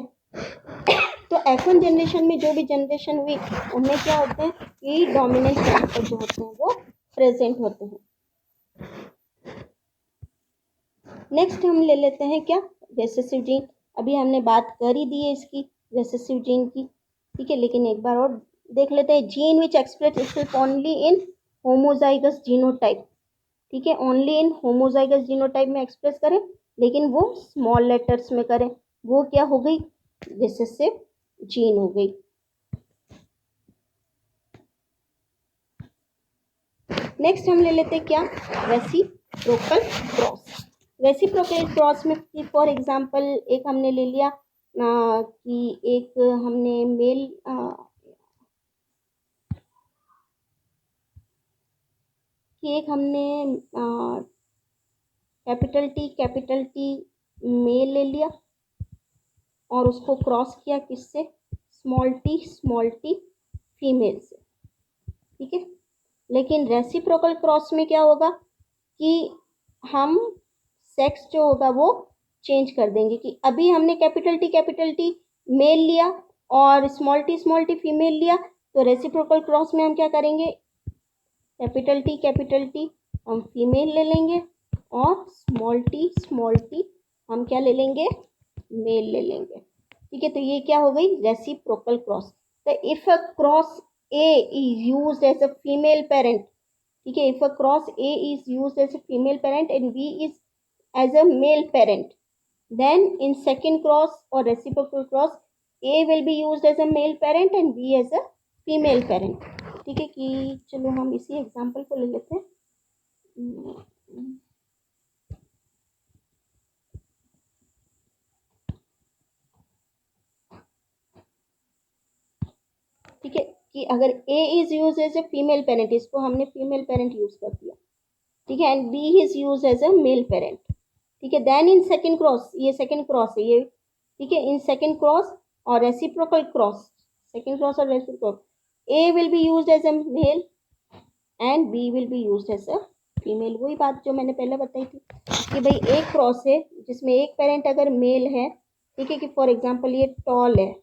तो F1 जनरेशन में जो भी जनरेशन हुई उनमें क्या होते हैं कि डोमिनेंट कैरेक्टर जो होते हैं वो प्रेजेंट होते हैं। नेक्स्ट हम ले लेते हैं क्या, रेसेसिव जीन। अभी हमने बात कर ही दी है इसकी, रेसेसिव जीन की। ठीक है, लेकिन एक बार और देख लेते हैं। Gene which express itself only in homozygous genotype. ठीक है, ओनली इन होमोजाइगस जीनोटाइप में एक्सप्रेस करें, लेकिन वो स्मॉल लेटर्स में करें, वो क्या हो गई, रिसेसिव जीन हो गई। नेक्स्ट हम ले लेते हैं क्या, रेसिप्रोकल क्रॉस। रेसिप्रोकल क्रॉस में फॉर एग्जांपल एक हमने ले लिया कि एक हमने मेल कि एक हमने कैपिटल टी मेल ले लिया और उसको क्रॉस किया किससे, स्मॉल टी फीमेल से। ठीक है, लेकिन रेसिप्रोकल क्रॉस में क्या होगा कि हम सेक्स जो होगा वो चेंज कर देंगे। कि अभी हमने कैपिटल टी मेल लिया और स्मॉल टी फीमेल लिया, तो रेसिप्रोकल क्रॉस में हम क्या करेंगे, कैपिटल टी हम फीमेल ले लेंगे और स्मॉल टी हम क्या ले लेंगे, मेल ले लेंगे। ठीक है, तो ये क्या हो गई, रेसिप्रोकल क्रॉस। तो if a cross A is used as a female parent, ठीक है, if a cross A is used as a female parent and B is as a male parent, then in second cross or reciprocal cross A will be used as a male parent and B as a female parent। ठीक है, कि चलो हम इसी एग्जांपल को ले लेते हैं। ठीक है, कि अगर A is use as a female parent, इसको हमने फीमेल पेरेंट यूज कर दिया, ठीक है, and B is use as a male parent. ठीक है, देन इन सेकंड क्रॉस, ये सेकंड क्रॉस है ये, ठीक है, इन सेकंड क्रॉस और रेसिप्रोकल क्रॉस, सेकंड क्रॉस और reciprocal, A will be used as a male and B will be used as a female. वही बात जो मैंने पहले बताई थी कि भाई एक क्रॉस है जिसमें एक पेरेंट अगर मेल है, ठीक है, कि फॉर एग्जांपल ये टॉल है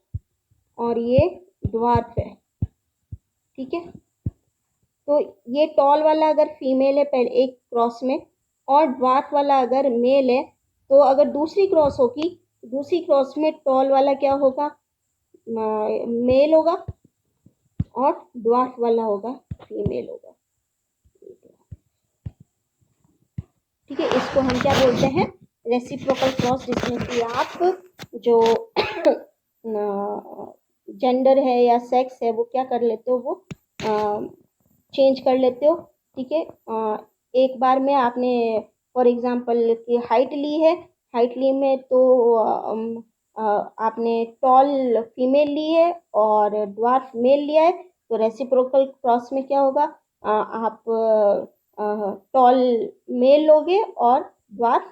और ये ड्वार्फ है, ठीक है, तो ये टॉल वाला अगर फीमेल है एक क्रॉस में और ड्वार्फ वाला अगर मेल है, तो अगर दूसरी क्रॉस होगी, दूसरी क्रॉस में टॉल वाला क्या होगा, मेल होगा और ड्वार्फ वाला होगा फीमेल होगा। ठीक है, इसको हम क्या बोलते हैं, रेसिप्रोकल क्रॉस, जिसमें कि आप जो जेंडर है या सेक्स है वो क्या कर लेते हो, वो चेंज कर लेते हो। ठीक है, एक बार में आपने फॉर एग्जांपल की हाइट ली है, हाइट ली में तो आपने टॉल फीमेल ली है और ड्वार्फ मेल लिया है, तो रेसिप्रोकल क्रॉस में क्या होगा, आप टॉल मेल लोगे और ड्वार्फ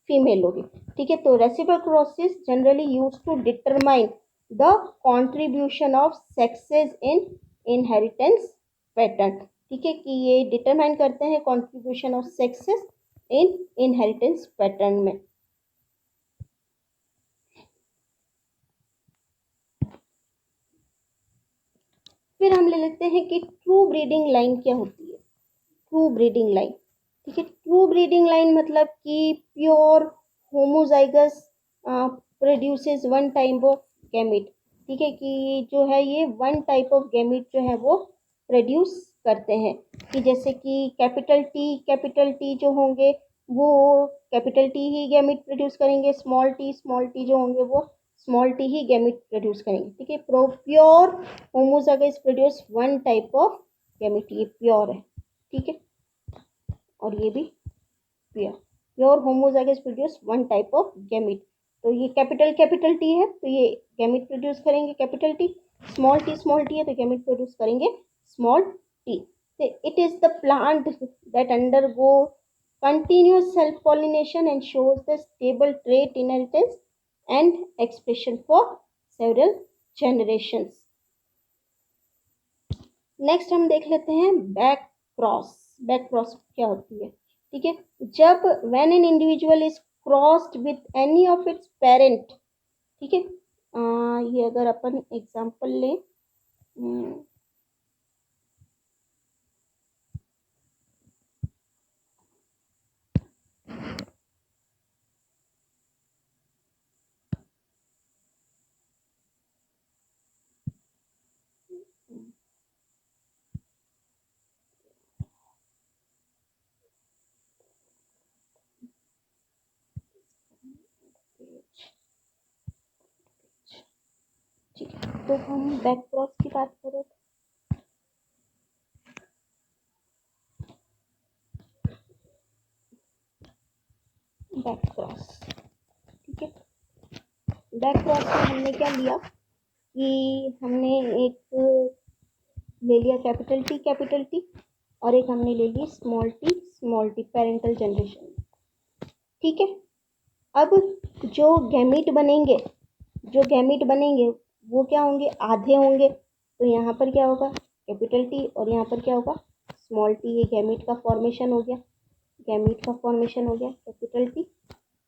फीमेल लोगे। ठीक है, तो reciprocal cross is generally used to determine the contribution of sexes in inheritance pattern. ठीक है, कि ये डिटरमाइन करते हैं contribution of sexes in inheritance pattern में। फिर हम ले लेते हैं कि ट्रू ब्रीडिंग लाइन क्या होती है। ट्रू ब्रीडिंग लाइन, ठीक है, ट्रू ब्रीडिंग लाइन मतलब कि pure homozygous produces one type of gamete. ठीक है, कि जो है ये वन टाइप ऑफ गैमेट जो है वो प्रोड्यूस करते हैं, कि जैसे कि कैपिटल टी जो होंगे वो कैपिटल टी ही गैमेट प्रोड्यूस करेंगे, स्मॉल टी जो होंगे वो स्मॉल टी ही गैमेट प्रोड्यूस करेंगे। ठीक है, pure homozygous produce one type of gamete, ये प्योर है। ठीक है, और ये भी pure homozygous produce one type of gamete. तो ये कैपिटल टी है तो ये गैमेट प्रोड्यूस करेंगे कैपिटल टी है तो गैमेट प्रोड्यूस करेंगे small T. It is the plant that undergo continuous self pollination and shows the stable trait inheritance and expression for several generations। Next हम देख लेते हैं बैक क्रॉस। बैक क्रॉस क्या होती है, ठीक है, जब when an individual is crossed with any of its parent. ठीक है, ये अगर अपन एग्जांपल लें, ठीक है, तो हम बैक क्रॉस की बात करें, बैक क्रॉस, ठीक है, बैक क्रॉस में हमने क्या लिया कि हमने एक ले लिया कैपिटल टी और एक हमने ले ली स्मॉल टी पेरेंटल जनरेशन। ठीक है, अब जो गैमीट बनेंगे वो क्या होंगे, आधे होंगे, तो यहाँ पर क्या होगा कैपिटल टी और यहाँ पर क्या होगा स्मॉल टी। ये गैमीट का फॉर्मेशन हो गया कैपिटल टी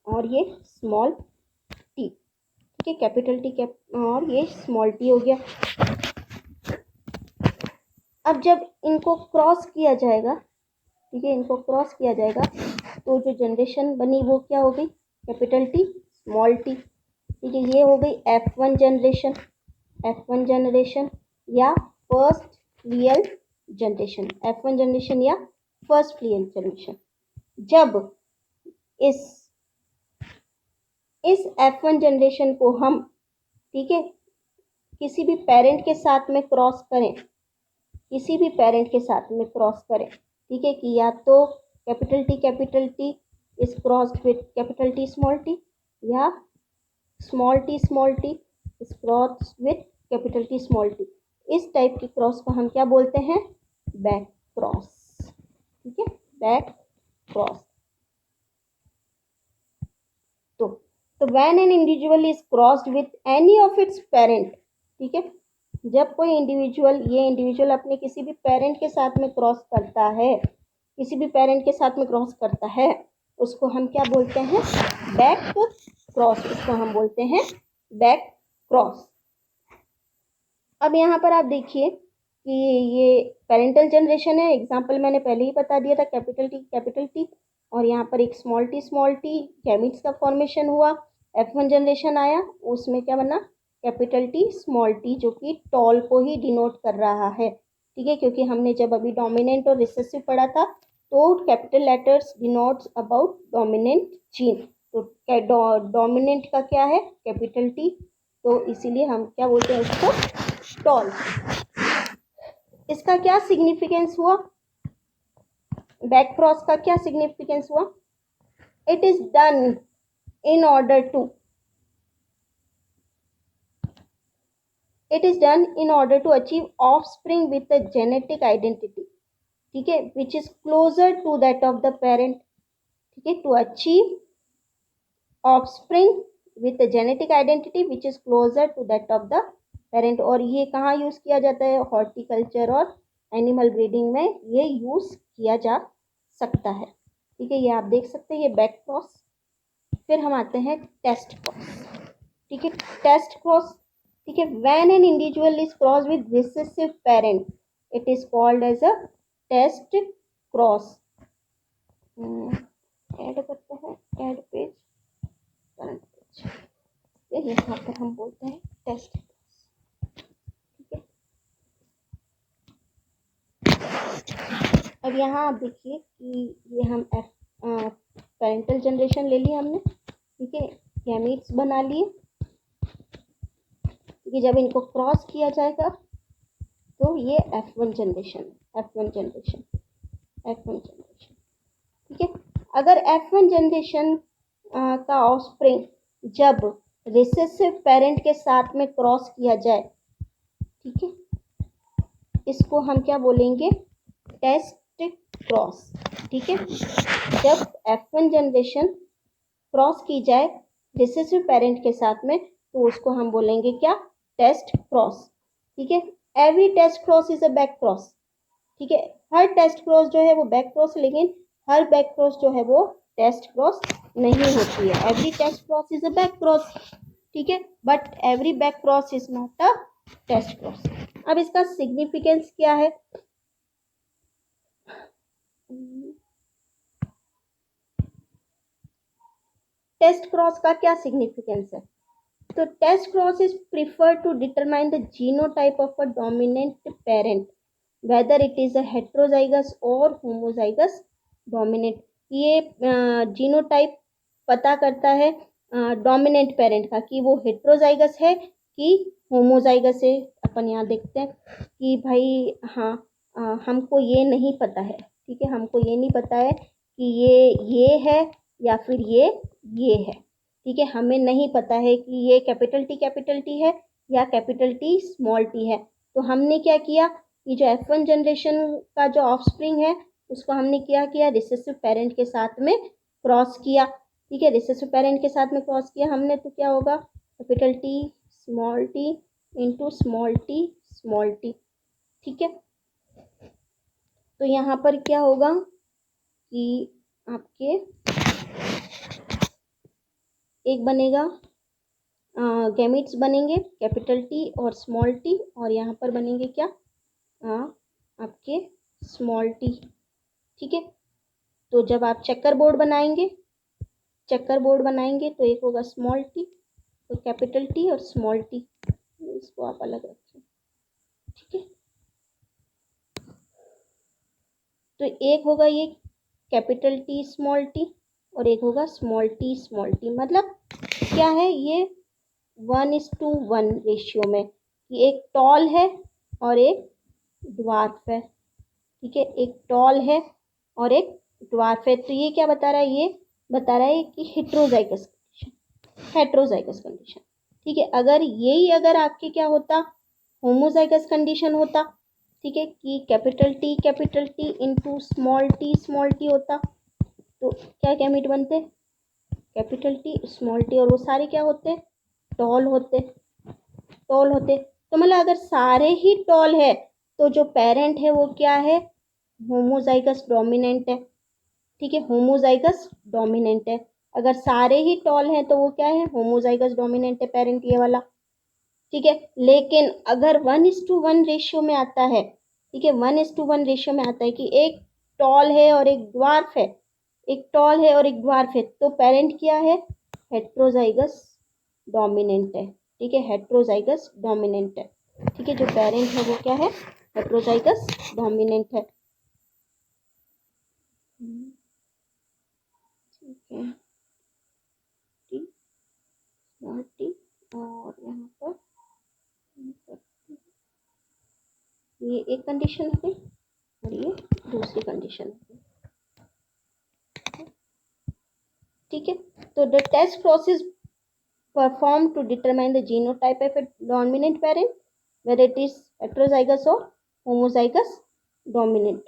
और ये स्मॉल टी। ठीक है, कैपिटल टी और ये स्मॉल टी हो गया। अब जब इनको क्रॉस किया जाएगा, ठीक है, इनको क्रॉस किया जाएगा तो जो जनरेशन बनी वो क्या हो गई, कैपिटल टी स्मॉल टी। ठीक है, ये हो गई F1 जनरेशन, F1 जनरेशन या first real generation, F1 generation या फर्स्ट रियल जनरेशन। जब इस F1 जनरेशन को हम, ठीक है, किसी भी पेरेंट के साथ में क्रॉस करें, किसी भी पेरेंट के साथ में क्रॉस करें, ठीक है, कि या तो capital T is cross with capital T small T, या small T is cross with capital T small T. इस टाइप की क्रॉस को हम क्या बोलते हैं, बैक क्रॉस। ठीक है, बैक क्रॉस। तो when an individual is crossed with any of its parent, ठीक है, जब कोई इंडिविजुअल, ये इंडिविजुअल अपने किसी भी पेरेंट के साथ में क्रॉस करता है, किसी भी पेरेंट के साथ में क्रॉस करता है, उसको हम क्या बोलते हैं, बैक क्रॉस। उसको हम बोलते हैं बैक क्रॉस। अब यहाँ पर आप देखिए कि ये पेरेंटल जनरेशन है, एग्जाम्पल मैंने पहले ही बता दिया था, कैपिटल टी, और यहाँ पर एक स्मॉल टी गैमीट्स का फॉर्मेशन हुआ, F1 जनरेशन आया, उसमें क्या बना, कैपिटल टी स्मॉल टी, जो कि टॉल को ही डिनोट कर रहा है। ठीक है, क्योंकि हमने जब अभी डोमिनेंट और रिसेसिव पढ़ा था तो capital letters denotes about dominant gene, तो डोमिनेंट का क्या है, कैपिटल टी, तो इसीलिए हम क्या बोलते हैं उसको, टॉल। इसका क्या सिग्निफिकेंस हुआ, बैक क्रॉस का क्या सिग्निफिकेंस हुआ, it is done in order to achieve offspring with a genetic identity, ठीक है, which is closer to that of the parent। ठीक है, to achieve offspring with a genetic identity which is closer to that of the parent। और ये कहाँ यूज किया जाता है, हॉर्टिकल्चर और एनिमल ब्रीडिंग में ये यूज किया जा सकता है। ठीक है, ये आप देख सकते हैं, ये बैक क्रॉस। फिर हम आते हैं टेस्ट क्रॉस। ठीक है, टेस्ट क्रॉस, ठीक है, when an individual is cross with recessive parent it is called as a test cross. Add करते हैं, ऐड पेज, करंट पेज, यहाँ पर हम बोलते हैं टेस्ट क्रॉस। ठीक है, अब यहाँ आप देखिए कि ये हम पेरेंटल जनरेशन ले लिया हमने, ठीक है, गैमीट्स बना लिए, कि जब इनको क्रॉस किया जाएगा तो ये F1 जनरेशन, ठीक है। अगर F1 जनरेशन का ऑफस्प्रिंग जब रिसेसिव पेरेंट के साथ में क्रॉस किया जाए, ठीक है, इसको हम क्या बोलेंगे, टेस्ट क्रॉस। ठीक है, जब F1 जनरेशन क्रॉस की जाए रिसेसिव पेरेंट के साथ में तो उसको हम बोलेंगे क्या, टेस्ट क्रॉस। ठीक है, every test cross is a back cross. ठीक है, हर टेस्ट क्रॉस जो है वो बैक क्रॉस, लेकिन हर बैक क्रॉस जो है वो टेस्ट क्रॉस नहीं होती है। Every test cross is a back cross, ठीक है, but every back cross is not a test cross. अब इसका सिग्निफिकेंस क्या है, टेस्ट क्रॉस का क्या सिग्निफिकेंस है, तो test cross is preferred to determine the genotype of a dominant parent whether it is a heterozygous और होमोजाइगस डोमिनेंट। ये जीनोटाइप पता करता है डोमिनेंट पेरेंट का कि वो हेट्रोजाइगस है कि होमोजाइगस है। अपन यहाँ देखते हैं कि भाई हाँ, हमको ये नहीं पता है, ठीक है, हमको ये नहीं पता है कि ये है या फिर ये है। ठीक है, हमें नहीं पता है कि ये कैपिटल टी है या कैपिटल टी स्मॉल टी है। तो हमने क्या किया कि जो F1 जनरेशन का जो ऑफस्प्रिंग है उसको हमने क्या किया, रिसेसिव पेरेंट के साथ में क्रॉस किया। ठीक है, रिसेसिव पेरेंट के साथ में क्रॉस किया हमने तो क्या होगा, capital T small T into small T. ठीक है, तो यहाँ पर क्या होगा कि आपके एक बनेगा, गैमीट्स बनेंगे कैपिटल टी और स्मॉल टी, और यहाँ पर बनेंगे क्या, आपके स्मॉल टी। ठीक है, तो जब आप चेकर बोर्ड बनाएंगे तो एक होगा स्मॉल टी, तो कैपिटल टी और स्मॉल टी, इसको आप अलग रखिए, ठीक है। तो एक होगा ये कैपिटल टी स्मॉल टी और एक होगा स्मॉल टी, मतलब क्या है ये 1:1 रेशियो में, ये एक टॉल है और एक ड्वार्फ है, ठीक है, एक टॉल है और एक ड्वार्फ है। तो ये क्या बता रहा है, ये बता रहा है कि हेट्रोजाइगस कंडीशन, ठीक है। अगर आपके क्या होता, होमोजाइगस कंडीशन होता, ठीक है, कि capital T into small T होता, तो क्या गैमीट बनते, कैपिटल टी स्मॉल टी, और वो सारे क्या होते, टॉल होते। तो मतलब अगर सारे ही टॉल है तो जो पेरेंट है वो क्या है, होमोजाइगस डोमिनेंट है, ठीक है, होमोजाइगस डोमिनेंट है। अगर सारे ही टॉल हैं तो वो क्या है, होमोजाइगस डोमिनेंट है पेरेंट, ये वाला, ठीक है। लेकिन अगर 1:1 रेशियो में आता है, ठीक है, 1:1 रेशियो में आता है कि एक टॉल है और एक ड्वार्फ है, तो पेरेंट क्या है, हेट्रोजाइगस डोमिनेंट है, ठीक है, हेट्रोजाइगस डोमिनेंट है, ठीक है, जो पेरेंट है वो क्या है, हेट्रोजाइगस डोमिनेंट है, ठीक है, टी स्मॉल टी, और यहाँ पर ये एक कंडीशन है और ये दूसरी कंडीशन है, ठीक है। तो the test process performed to determine the genotype of a dominant parent, whether it is heterozygous or homozygous dominant.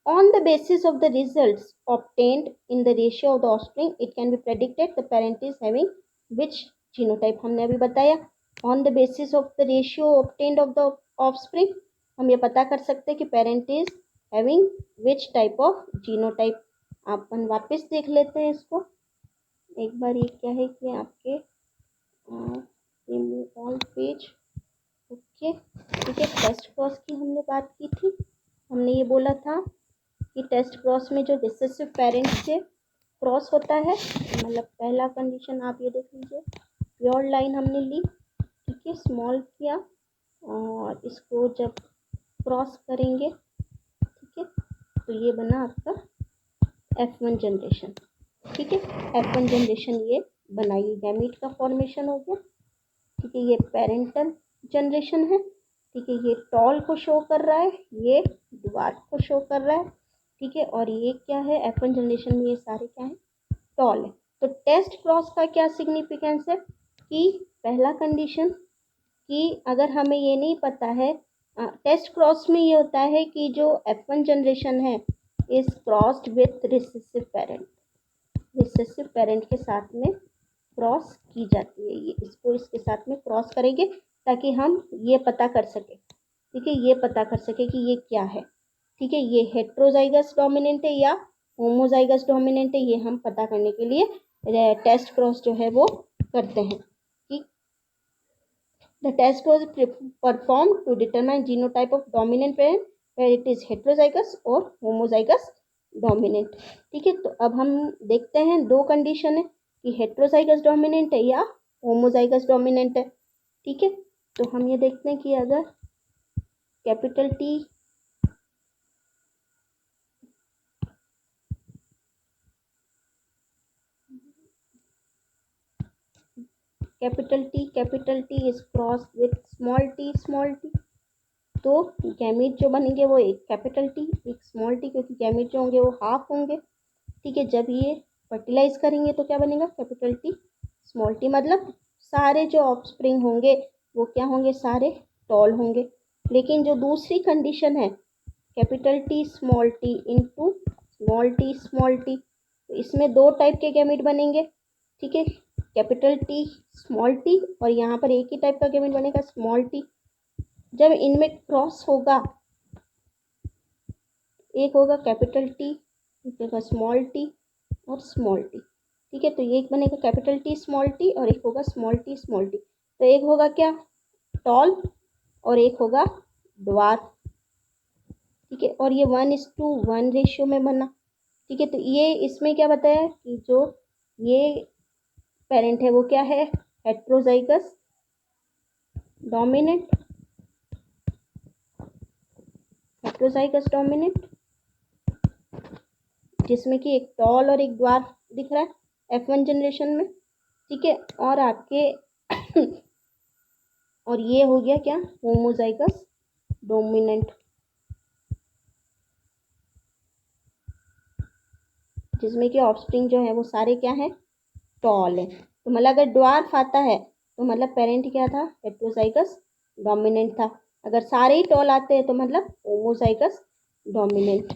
On the basis of the results obtained in the ratio of the offspring, it can be predicted the parent is having which genotype. हमने अभी बताया on the basis of the ratio obtained of the offspring, हम ये पता कर सकते हैं कि parent is having which type of genotype. अपन वापस देख लेते हैं इसको एक बार, ये क्या है कि आपके ऑल पेज, ओके, ठीक है। टेस्ट क्रॉस की हमने बात की थी, हमने ये बोला था कि टेस्ट क्रॉस में जो रिसेसिव पेरेंट से क्रॉस होता है, मतलब पहला कंडीशन आप ये देख लीजिए, प्योर लाइन हमने ली, ठीक है, स्मॉल किया और इसको जब क्रॉस करेंगे, ठीक है, तो ये बना आपका F1 जनरेशन, ठीक है, F1 जनरेशन ये बनाई, गैमीट का फॉर्मेशन हो गया, ठीक है, ये पेरेंटल जनरेशन है, ठीक है, ये टॉल को शो कर रहा है, ये ड्वार्फ को शो कर रहा है, ठीक है, और ये क्या है, F1 जनरेशन में ये सारे क्या है, टॉल है। तो टेस्ट क्रॉस का क्या सिग्निफिकेंस है कि पहला कंडीशन कि अगर हमें ये नहीं पता है, टेस्ट क्रॉस में ये होता है कि जो F1 जनरेशन है is crossed with recessive parent के साथ में क्रॉस की जाती है, ये इसको इसके साथ में क्रॉस करेंगे ताकि हम ये पता कर सके, ठीक है, ये पता कर सके कि ये क्या है, ठीक है, ये हेट्रोजाइगस डोमिनेंट है या होमोजाइगस डोमिनेंट है, ये हम पता करने के लिए टेस्ट क्रॉस जो है वो करते हैं, ठीक। The test cross perform to determine genotype of dominant parent where it is heterozygous और homozygous dominant, ठीक है। तो अब हम देखते हैं दो कंडीशन है कि हेट्रोजाइगस डोमिनेंट है या होमोजाइगस डोमिनेंट है, ठीक है। तो हम ये देखते हैं कि अगर capital T is cross with small T, तो गैमीट जो बनेंगे वो एक कैपिटल टी एक स्मॉल टी, क्योंकि गैमीट जो होंगे वो हाफ होंगे, ठीक है। जब ये फर्टिलाइज करेंगे तो क्या बनेगा, कैपिटल टी स्मॉल टी, मतलब सारे जो ऑफस्प्रिंग होंगे वो क्या होंगे, सारे टॉल होंगे। लेकिन जो दूसरी कंडीशन है capital T small T into small T, तो इसमें दो टाइप के गैमीट बनेंगे, ठीक है, कैपिटल टी स्मॉल टी, और यहाँ पर एक ही टाइप का गैमीट बनेगा स्मॉल टी। जब इनमें क्रॉस होगा, एक होगा कैपिटल टी, एक होगा स्मॉल टी और स्मॉल टी, ठीक है। तो ये एक बनेगा कैपिटल टी स्मॉल टी और एक होगा स्मॉल टी। तो एक होगा क्या, टॉल और एक होगा ड्वार्फ, ठीक है, और ये 1:1 रेशियो में बना। ठीक है, तो ये इसमें क्या बताया कि जो ये पेरेंट है वो क्या है, हेट्रोजाइगस डोमिनेंट, हेट्रोजाइगस डोमिनेंट, जिसमें कि एक टॉल और एक ड्वार्फ दिख रहा है F1 जनरेशन में। ठीक है, और आपके और ये हो गया क्या, होमोजाइगस डोमिनेंट, जिसमें कि ऑफस्प्रिंग जो है वो सारे क्या है, टॉल है। तो मतलब अगर ड्वार्फ आता है तो मतलब पेरेंट क्या था, हेट्रोजाइगस डोमिनेंट था। अगर सारे ही टॉल आते हैं तो मतलब होमोजाइगस डोमिनेंट।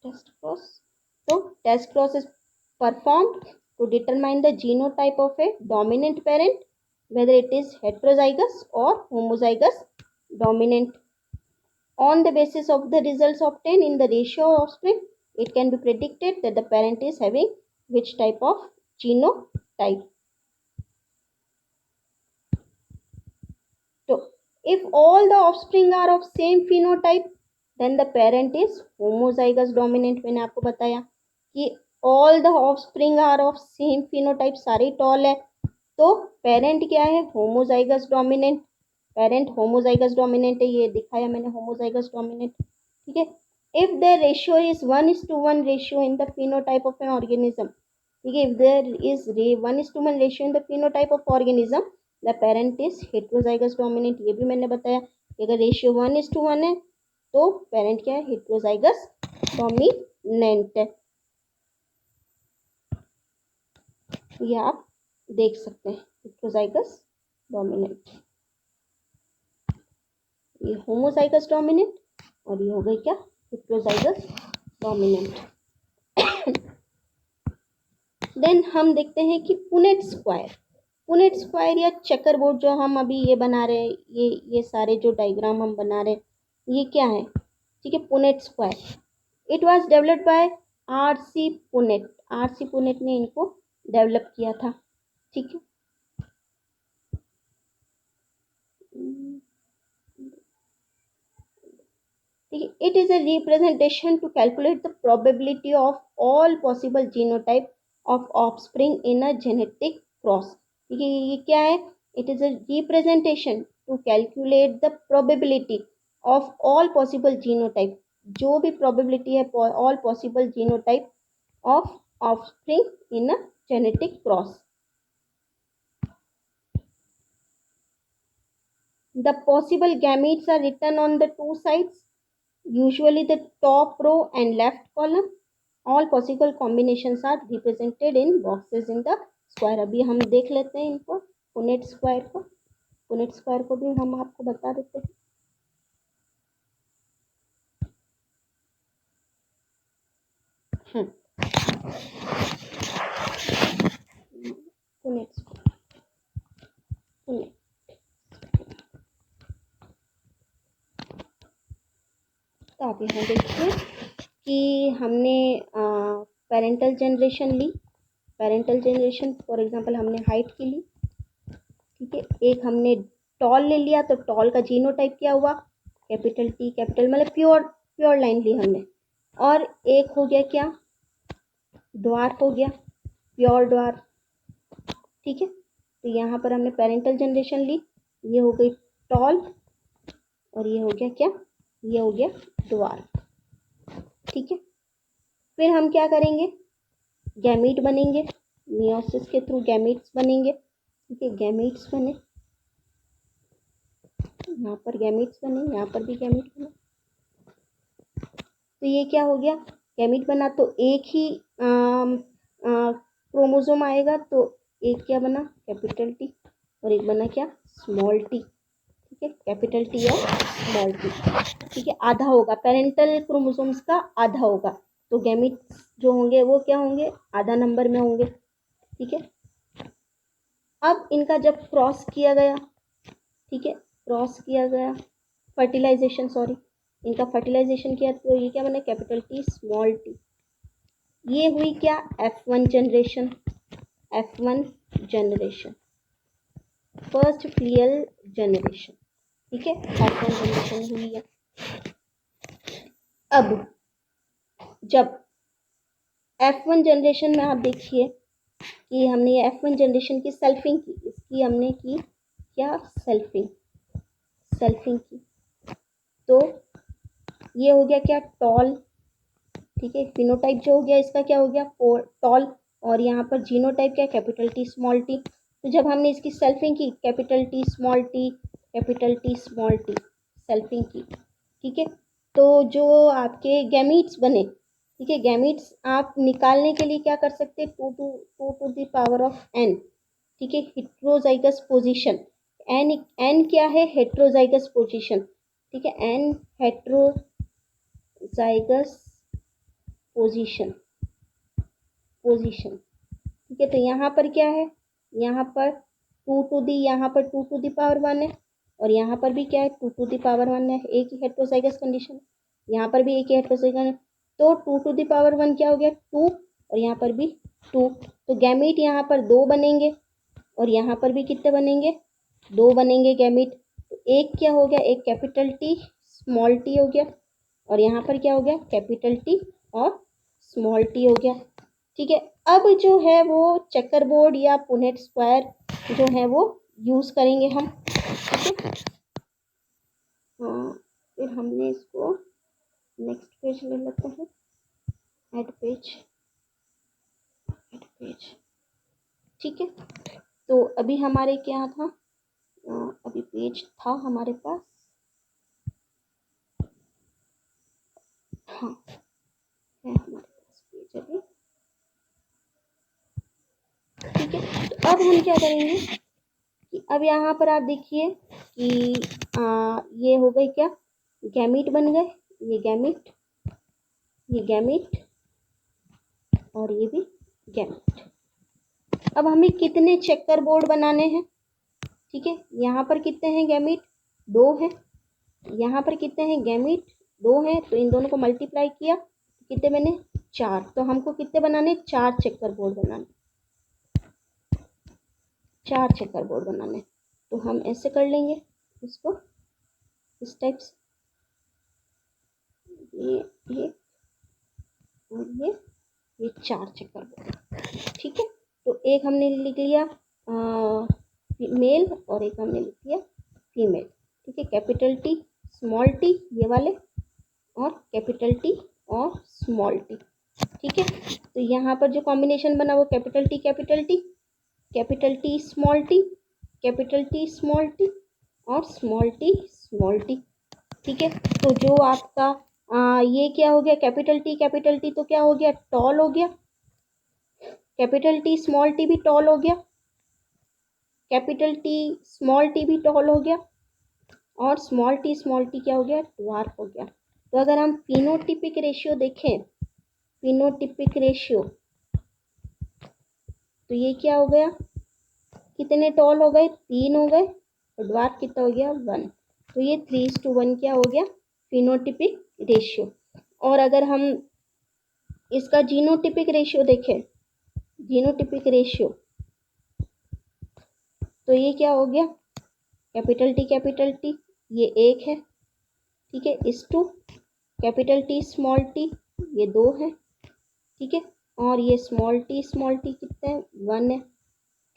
टेस्ट क्रॉस, तो test cross is performed to determine the genotype of a dominant parent, whether it is heterozygous or homozygous dominant. On the basis of the results obtained in the ratio of offspring, it can be predicted that the parent is having which type of genotype. So, if all the offspring are of same phenotype, then the parent is homozygous dominant. मैंने आपको बताया कि all the offspring are of same phenotype, सारे टॉल है, तो पेरेंट क्या है, homozygous dominant. Parent homozygous dominant है, ये दिखाया मैंने होमोजाइगस डोमिनेंट। ठीक है, if the ratio is 1:1 ratio in the phenotype of an organism, ठीक है, if there is 1:1 ratio in the phenotype of organism, the parent is heterozygous dominant. ये भी मैंने बताया कि अगर रेशियो 1:1 है तो पेरेंट क्या है, हेट्रोजाइगस डोमिनेंट है। ये आप देख सकते हैं, हेट्रोजाइगस डोमिनेंट, ये होमोजाइगस डोमिनेंट, और ये हो गई क्या, हेट्रोजाइगस डोमिनेंट। देन हम देखते हैं कि पुनेट स्क्वायर, पुनेट स्क्वायर या चेकर बोर्ड जो हम अभी ये बना रहे हैं, ये सारे जो डायग्राम हम बना रहे हैं, ये क्या है, ठीक है, Punnett square. It was developed by R.C. Punnett, R.C. Punnett ने इनको डेवलप किया था। ठीक है, it is a representation to calculate the probability of all possible genotype of offspring in a genetic cross। ठीक है, ये क्या है, it is a representation to calculate the probability of all possible genotype, जो भी probability है all possible genotype of offspring in a genetic cross। The possible gametes are written on the two sides, usually the top row and left column. All possible combinations are represented in boxes in the square। अभी हम देख लेते हैं इनको, पुनेट स्क्वायर को, पुनेट स्क्वायर को भी हम आपको बता देते हैं। पुनेट स्क्वायर, पुनेट, तो आप यहाँ देखिए कि हमने पेरेंटल जनरेशन ली, पेरेंटल जनरेशन फॉर एग्जांपल हमने हाइट की ली। ठीक है, एक हमने टॉल ले लिया, तो टॉल का जीनोटाइप क्या हुआ, कैपिटल T कैपिटल, मतलब प्योर लाइन ली हमने। और एक हो गया क्या, ड्वार्फ हो गया, प्योर ड्वार्फ। ठीक है, तो यहाँ पर हमने पेरेंटल जनरेशन ली, ये हो गई टॉल, और ये हो गया क्या, ये हो गया ड्वार्फ। ठीक है, फिर हम क्या करेंगे, गैमीट बनेंगे, मियोसिस के थ्रू गैमीट्स बनेंगे। ठीक है, गैमीट्स बने, यहाँ पर गैमीट्स बने, यहाँ पर भी गैमीट बने। तो ये क्या हो गया, गैमीट बना तो एक ही क्रोमोसोम आएगा, तो एक क्या बना, कैपिटल T, और एक बना क्या, स्मॉल t। ठीक है, कैपिटल T और स्मॉल t। ठीक है, आधा होगा, पेरेंटल क्रोमोसोम्स का आधा होगा, तो गैमीट्स जो होंगे वो क्या होंगे, आधा नंबर में होंगे। ठीक है, अब इनका जब क्रॉस किया गया, ठीक है, क्रॉस किया गया, फर्टिलाइजेशन, सॉरी, इनका फर्टिलाइजेशन किया, तो ये क्या बना, कैपिटल T स्मॉल t। ये हुई क्या, F1 generation, F1 generation. First filial generation, ठीक है, F1 जनरेशन हुई है। अब जब F1 जनरेशन में आप देखिए कि हमने ये F1 जनरेशन की सेल्फिंग की, इसकी हमने की क्या, सेल्फिंग की, तो ये हो गया क्या, टॉल, ठीक है। फिनोटाइप जो हो गया इसका क्या हो गया, टॉल, और यहाँ पर जीनोटाइप क्या, कैपिटल टी स्मॉल टी। तो जब हमने इसकी सेल्फिंग की, capital T small T, capital T small T, selfing की, ठीक है, तो जो आपके गैमीट्स बने, ठीक है, गैमीट्स आप निकालने के लिए क्या कर सकते हैं, two to the power of n, ठीक है, हेट्रोजाइगस पोजीशन, एन, एन क्या है, हेट्रोजाइगस पोजीशन, ठीक है, एन हेट्रोजाइगस पोजीशन, ठीक है। तो यहाँ पर क्या है, यहाँ पर यहाँ पर टू टू द पावर 1 है, और यहाँ पर भी क्या है, टू टू द पावर 1 है, एक ही हेट्रोजाइगस कंडीशन, यहाँ पर भी एक ही हेट्रोजाइगस, तो टू टू द पावर 1 क्या हो गया, 2, और यहाँ पर भी 2, तो गैमीट यहाँ पर 2 बनेंगे, और यहाँ पर भी कितने बनेंगे, 2 बनेंगे गैमीट। तो एक क्या हो गया, एक कैपिटल टी स्मॉल टी हो गया, और यहाँ पर क्या हो गया, कैपिटल टी और स्मॉल टी हो गया, ठीक है। अब जो है वो चेकर बोर्ड या पुनेट स्क्वायर जो है वो यूज़ करेंगे हम, ठीक है। हाँ, फिर हमने इसको नेक्स्ट पेज ले लेते हैं, एड पेज, ठीक है। तो अभी हमारे क्या था, अभी पेज था हमारे पास, हाँ है हमारे पास पेज अभी, ठीक है। तो अब हम क्या करेंगे कि अब यहाँ पर आप देखिए कि ये हो गई क्या, गैमीट बन गए, ये गैमीट और ये भी गैमीट। अब हमें कितने चेकर बोर्ड बनाने हैं, ठीक है, यहाँ पर कितने हैं गैमीट, 2 हैं, यहाँ पर कितने हैं गैमीट, 2 हैं, तो इन दोनों को मल्टीप्लाई किया कितने बने, 4, तो हमको कितने बनाने, 4 चेकर बोर्ड बनाने, 4 चेकर बोर्ड बनाने। तो हम ऐसे कर लेंगे इसको, इस टाइप से, ये एक और ये 4 चेकर बोर्ड, ठीक है। तो एक हमने लिख लिया मेल और एक हमने लिख लिया फीमेल, ठीक है, कैपिटल टी स्मॉल टी ये वाले, और कैपिटल टी और स्मॉल टी, ठीक है। तो यहाँ पर जो कॉम्बिनेशन बना वो capital T capital T, capital T small T, capital T small T और स्मॉल टी, ठीक है। तो जो आपका ये क्या हो गया, कैपिटल टी तो क्या हो गया, टॉल हो गया, कैपिटल टी स्मॉल टी भी टॉल हो गया, कैपिटल टी स्मॉल टी भी टॉल हो गया, और स्मॉल टी क्या हो गया, ड्वार्फ हो गया। तो अगर हम फिनोटिपिक रेशियो देखें, फिनोटिपिक रेशियो, तो ये क्या हो गया, कितने टॉल हो गए, 3 हो गए, और ड्वार्फ कितना हो गया, 1, तो ये 3:1 क्या हो गया, फिनोटिपिक रेशियो। और अगर हम इसका जीनोटिपिक रेशियो देखें, जीनोटिपिक रेशियो, तो ये क्या हो गया, कैपिटल टी ये 1 है, ठीक है, इस two capital T small T ये 2 है, ठीक है, और ये स्मॉल टी कितने हैं, 1 है,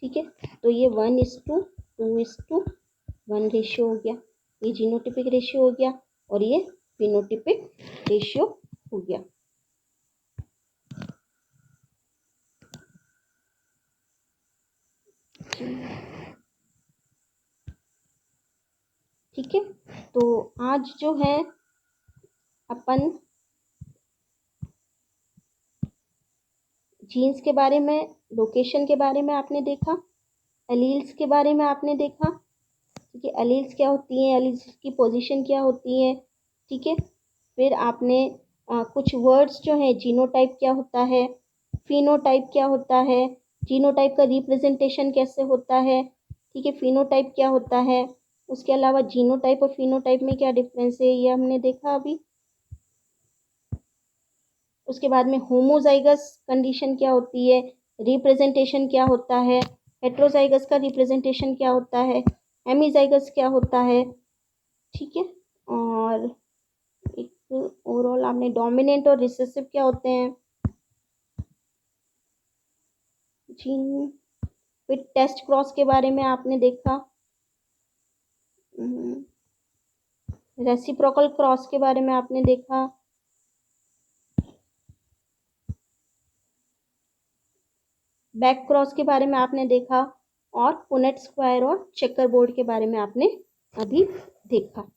ठीक है। तो ये 1:2:1 रेशियो हो गया, ये जीनोटिपिक रेशियो हो गया, और ये फिनोटिपिक रेशियो हो गया। ठीक है, तो आज जो है अपन जीन्स के बारे में, लोकेशन के बारे में आपने देखा, एलील्स के बारे में आपने देखा, ठीक है, एलील्स क्या होती हैं, एलील्स की पोजीशन क्या होती है, ठीक है। फिर आपने कुछ वर्ड्स जो हैं, जीनोटाइप क्या होता है, फिनोटाइप क्या होता है, जीनोटाइप का रिप्रेजेंटेशन कैसे होता है, ठीक है, फिनोटाइप क्या होता है, उसके अलावा जीनोटाइप और फिनोटाइप में क्या डिफरेंस है ये हमने देखा अभी। उसके बाद में होमोजाइगस कंडीशन क्या होती है, रिप्रेजेंटेशन क्या होता है, हेट्रोजाइगस का रिप्रेजेंटेशन क्या होता है, हेमीजाइगस क्या होता है, ठीक है। और एक ओवरऑल आपने डोमिनेंट और रिसेसिव क्या होते हैं जीन। फिर टेस्ट क्रॉस के बारे में आपने देखा, रेसिप्रोकल क्रॉस के बारे में आपने देखा, बैक क्रॉस के बारे में आपने देखा, और पुनेट स्क्वायर और चेकर बोर्ड के बारे में आपने अभी देखा।